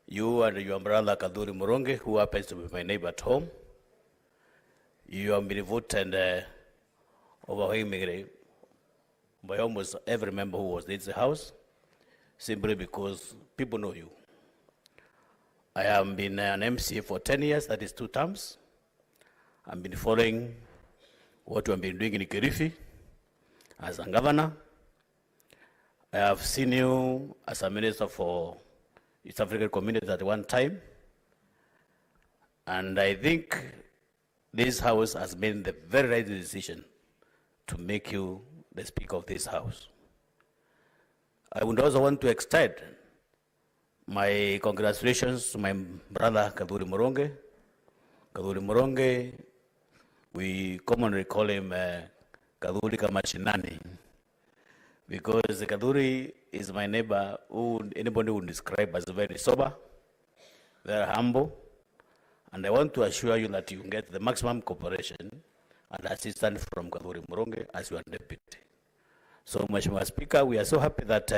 you and your brother Kaduri Muronge, who happens to be my neighbor at home, you have been voted overwhelmingly by almost every member who was in the House, simply because people know you. I have been an MC for 10 years, that is 2 terms. I've been following what you have been doing in Kirifi as a governor. I have seen you as a minister for East African community at one time. And I think this House has made the very right decision to make you the Speaker of this House. I would also want to extend my congratulations to my brother Kaduri Muronge. Kaduri Muronge, we commonly call him Kaduri Kamashinani, because Kaduri is my neighbor who anybody would describe as very sober, very humble, and I want to assure you that you get the maximum cooperation and assistance from Kaduri Muronge as your deputy. So, Mheshimiwa Speaker, we are so happy that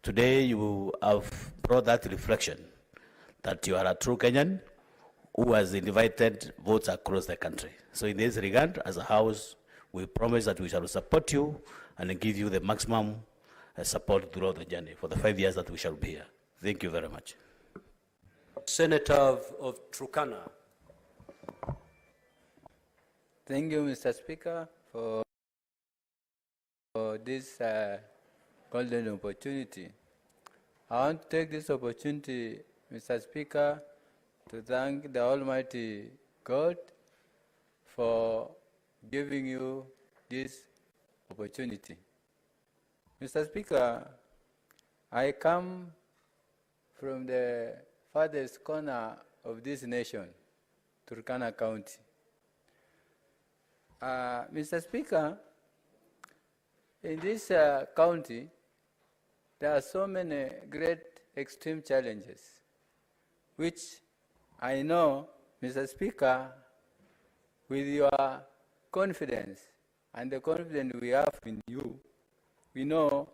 today you have brought that reflection that you are a true Kenyan who has invited votes across the country. So in this regard, as a House, we promise that we shall support you and give you the maximum support throughout the journey for the 5 years that we shall be here. Thank you very much. Senator of Turkana. Thank you, Mr. Speaker, for this golden opportunity. I want to take this opportunity, Mr. Speaker, to thank the Almighty God for giving you this opportunity. Mr. Speaker, I come from the farthest corner of this nation, Turkana County. Mr. Speaker, in this county, there are so many great extreme challenges, which I know, Mr. Speaker, with your confidence and the confidence we have in you, we know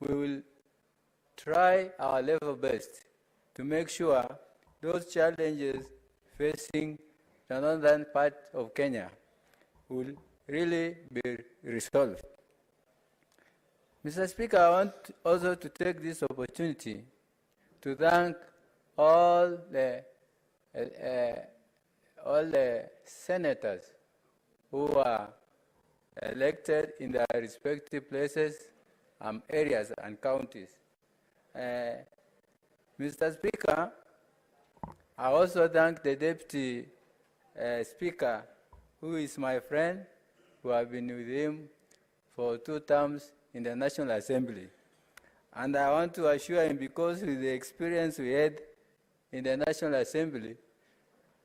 we will try our level best to make sure those challenges facing the northern part of Kenya will really be resolved. Mr. Speaker, I want also to take this opportunity to thank all the senators who are elected in their respective places, areas and counties. Mr. Speaker, I also thank the Deputy Speaker, who is my friend, who have been with him for 2 terms in the National Assembly. And I want to assure him, because with the experience we had in the National Assembly,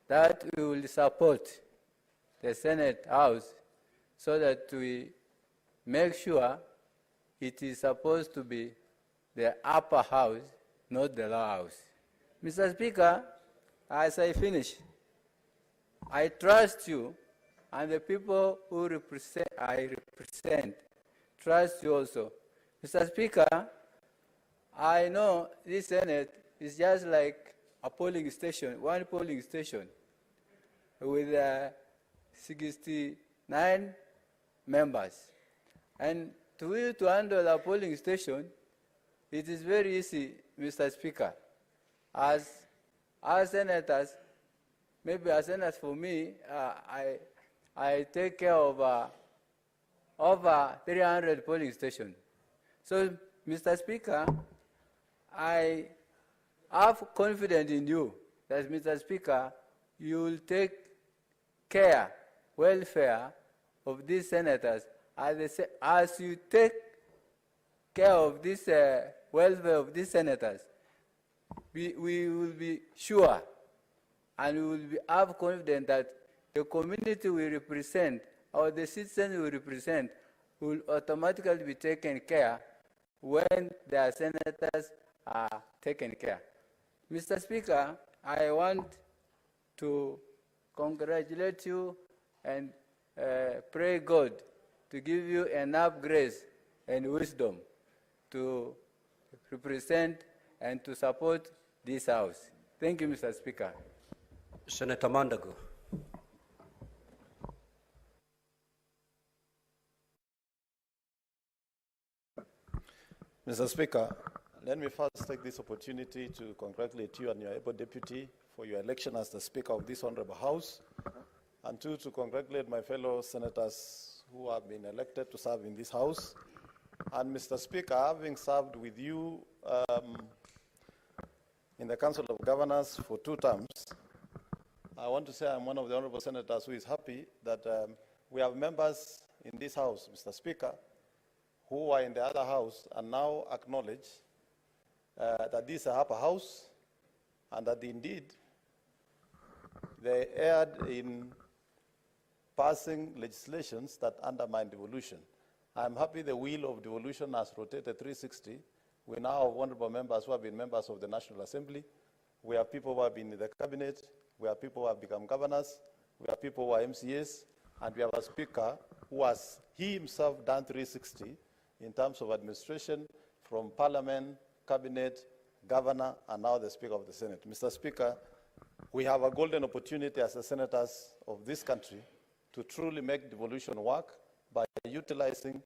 that we will support the Senate House so that we make sure it is supposed to be the upper house, not the lower house. Mr. Speaker, as I finish, I trust you, and the people who I represent trust you also. Mr. Speaker, I know this Senate is just like a polling station, one polling station, with 69 members. And to you to handle a polling station, it is very easy, Mr. Speaker. As senators, maybe as senators for me, I take care of over 300 polling stations. So, Mr. Speaker, I have confidence in you that, Mr. Speaker, you will take care, welfare of these senators as you take care of this welfare of these senators. We will be sure and we will have confidence that the community we represent or the citizens we represent will automatically be taken care when their senators are taken care. Mr. Speaker, I want to congratulate you and pray God to give you enough grace and wisdom to represent and to support this House. Thank you, Mr. Speaker. Senator Mandago. Mr. Speaker, let me first take this opportunity to congratulate you and your able deputy for your election as the Speaker of this Honorable House, and two, to congratulate my fellow senators who have been elected to serve in this House. And Mr. Speaker, having served with you in the Council of Governors for 2 terms, I want to say I'm one of the honorable senators who is happy that we have members in this House, Mr. Speaker, who are in the other House and now acknowledge that this is a upper house and that indeed they erred in passing legislations that undermine devolution. I'm happy the wheel of devolution has rotated 360. We now have honorable members who have been members of the National Assembly, We have people who have been in the cabinet. We have people who have become governors. We have people who are MCAs. And we have a speaker who has he himself done 360 in terms of administration from parliament, cabinet, governor, and now the Speaker of the Senate. Mr. Speaker, we have a golden opportunity as the senators of this country to truly make devolution work by utilizing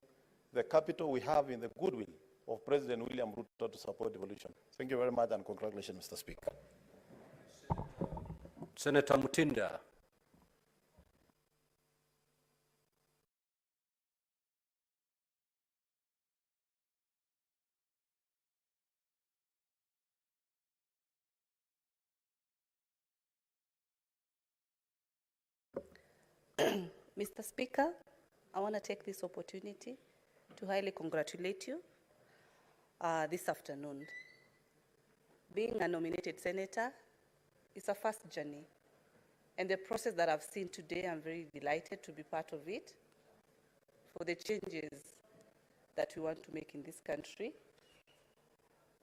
the capital we have in the goodwill of President William Ruto to support devolution. Thank you very much and congratulations, Mr. Speaker. Senator Mutinda. Mr. Speaker, I want to take this opportunity to highly congratulate you this afternoon. Being a nominated senator is a first journey, and the process that I've seen today, I'm very delighted to be part of it for the changes that we want to make in this country.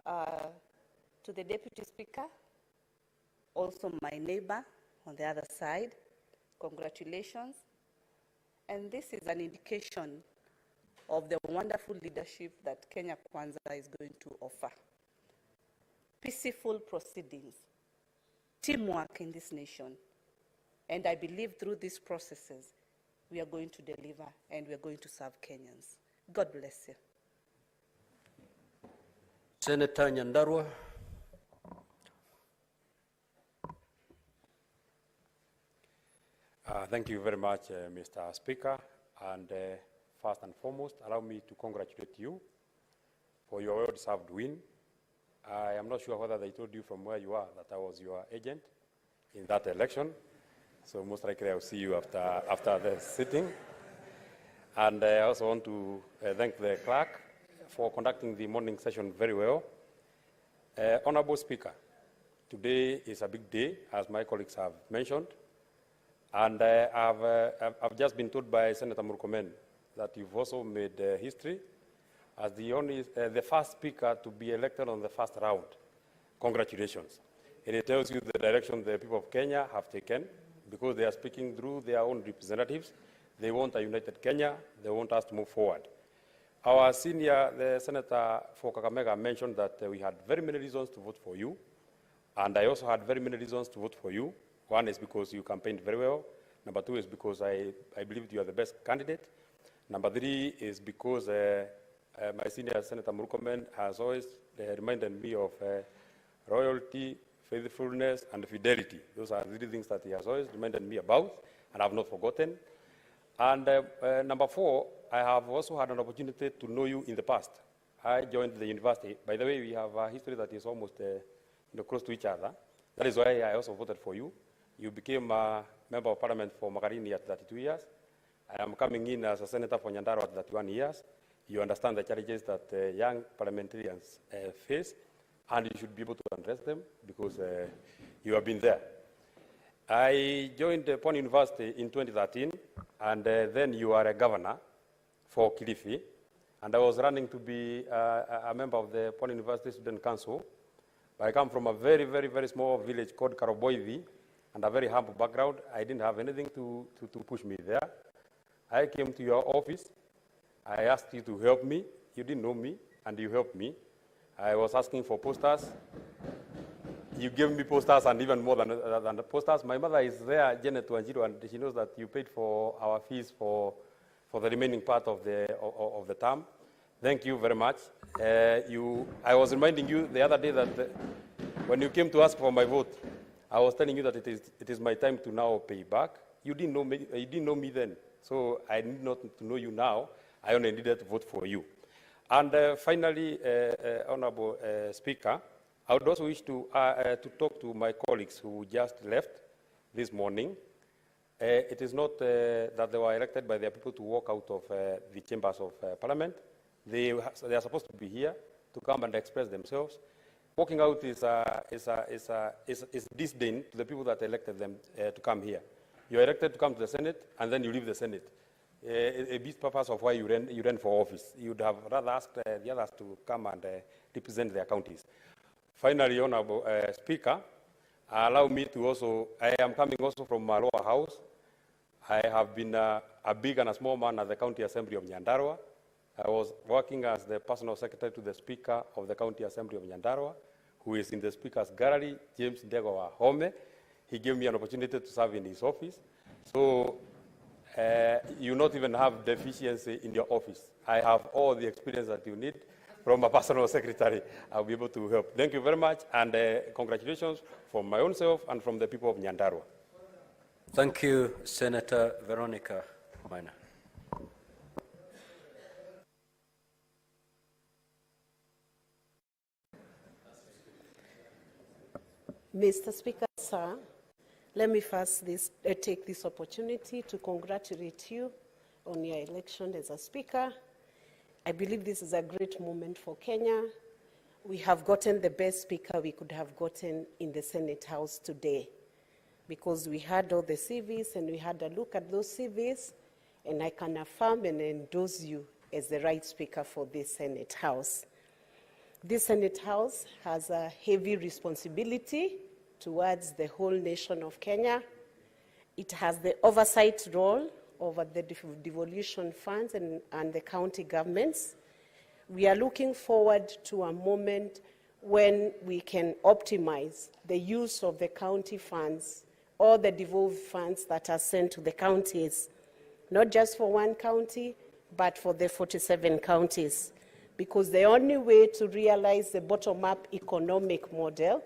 To the Deputy Speaker, also my neighbor on the other side, congratulations. And this is an indication of the wonderful leadership that Kenya Kwanza is going to offer. Peaceful proceedings, teamwork in this nation. And I believe through these processes, we are going to deliver and we are going to serve Kenyans. God bless you. Senator Nyandarua. Thank you very much, Mr. Speaker. And first and foremost, allow me to congratulate you for your well-deserved win. I am not sure whether they told you from where you are that I was your agent in that election. So most likely I'll see you after the sitting. And I also want to thank the clerk for conducting the morning session very well. Honorable Speaker, today is a big day, as my colleagues have mentioned. And I've just been told by Senator Murkomen that you've also made history as the first speaker to be elected on the first round. Congratulations. And it tells you the direction the people of Kenya have taken, because they are speaking through their own representatives. They want a united Kenya. They want us to move forward. Our senior, the Senator for Kakamega, mentioned that we had very many reasons to vote for you. And I also had very many reasons to vote for you. One is because you campaigned very well. Number two is because I believed you are the best candidate. Number three is because my senior Senator Murkomen has always reminded me of loyalty, faithfulness, and fidelity. Those are the things that he has always reminded me about, and I have not forgotten. And number four, I have also had an opportunity to know you in the past. I joined the university. By the way, we have a history that is almost close to each other. That is why I also voted for you. You became a member of parliament for Magarini at 32 years. I am coming in as a senator for Nyandarua at 31 years. You understand the challenges that young parliamentarians face, and you should be able to address them because you have been there. I joined Pwani University in 2013, and then you are a governor for Kilifi, and I was running to be a member of the Pwani University Student Council. I come from a very, very, very small village called Karoboivi, and a very humble background. I didn't have anything to push me there. I came to your office. I asked you to help me. You didn't know me, and you helped me. I was asking for posters. You gave me posters, and even more than the posters. My mother is there, Janet Wanjiru, and she knows that you paid for our fees for the remaining part of the term. Thank you very much. I was reminding you the other day that when you came to ask for my vote, I was telling you that it is my time to now pay back. You didn't know me then, so I need not to know you now. I only needed to vote for you. And finally, Honorable Speaker, I would also wish to talk to my colleagues who just left this morning. It is not that they were elected by their people to walk out of the chambers of Parliament. They are supposed to be here to come and express themselves. Walking out is disdain to the people that elected them to come here. You are elected to come to the Senate, and then you leave the Senate. A big purpose of why you ran for office. You would have rather asked the others to come and represent their counties. Finally, Honorable Speaker, Allow me to also, I am coming also from my lower house. I have been a big and a small man at the County Assembly of Nyandarua. I was working as the personal secretary to the Speaker of the County Assembly of Nyandarua, who is in the Speaker's gallery, James Ndegowa Home. He gave me an opportunity to serve in his office. So you not even have deficiency in your office. I have all the experience that you need from a personal secretary. I'll be able to help. Thank you very much, and congratulations from my own self and from the people of Nyandarua. Thank you, Senator Veronica Maina. Mr. Speaker, sir, let me first take this opportunity to congratulate you on your election as a Speaker. I believe this is a great moment for Kenya. We have gotten the best Speaker we could have gotten in the Senate House today, because we had all the CVs and we had a look at those CVs, and I can affirm and endorse you as the right Speaker for this Senate House. This Senate House has a heavy responsibility towards the whole nation of Kenya. It has the oversight role over the devolution funds and the county governments. We are looking forward to a moment when we can optimize the use of the county funds, or the devolved funds that are sent to the counties, not just for one county, but for the 47 counties. Because the only way to realize the bottom-up economic model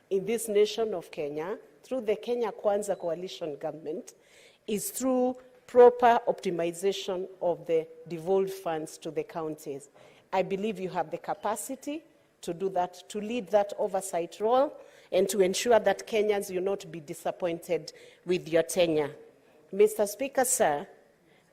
in this nation of Kenya, through the Kenya Kwanza coalition government, is through proper optimization of the devolved funds to the counties. I believe you have the capacity to do that, to lead that oversight role, and to ensure that Kenyans will not be disappointed with your tenure. Mr. Speaker, sir,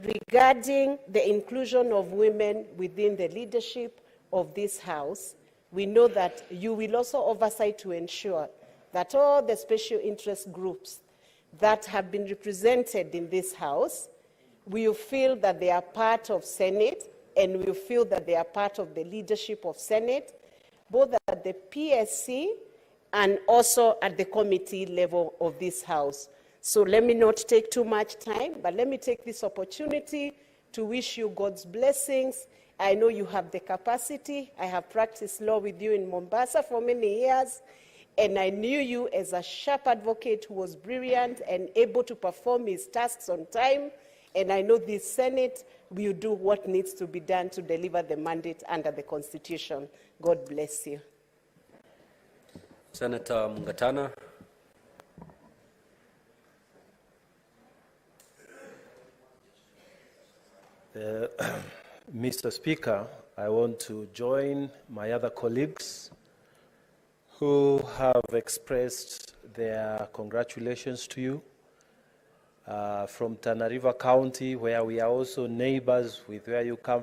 regarding the inclusion of women within the leadership of this House, we know that you will also oversight to ensure that all the special interest groups that have been represented in this House will feel that they are part of Senate, and will feel that they are part of the leadership of Senate, both at the PSC and also at the committee level of this House. So let me not take too much time, but let me take this opportunity to wish you God's blessings. I know you have the capacity. I have practiced law with you in Mombasa for many years, and I knew you as a sharp advocate who was brilliant and able to perform his tasks on time. And I know this Senate will do what needs to be done to deliver the mandate under the Constitution. God bless you. Senator Mungatana. Mr. Speaker, I want to join my other colleagues who have expressed their congratulations to you. From Tana River County, where we are also neighbors with where you come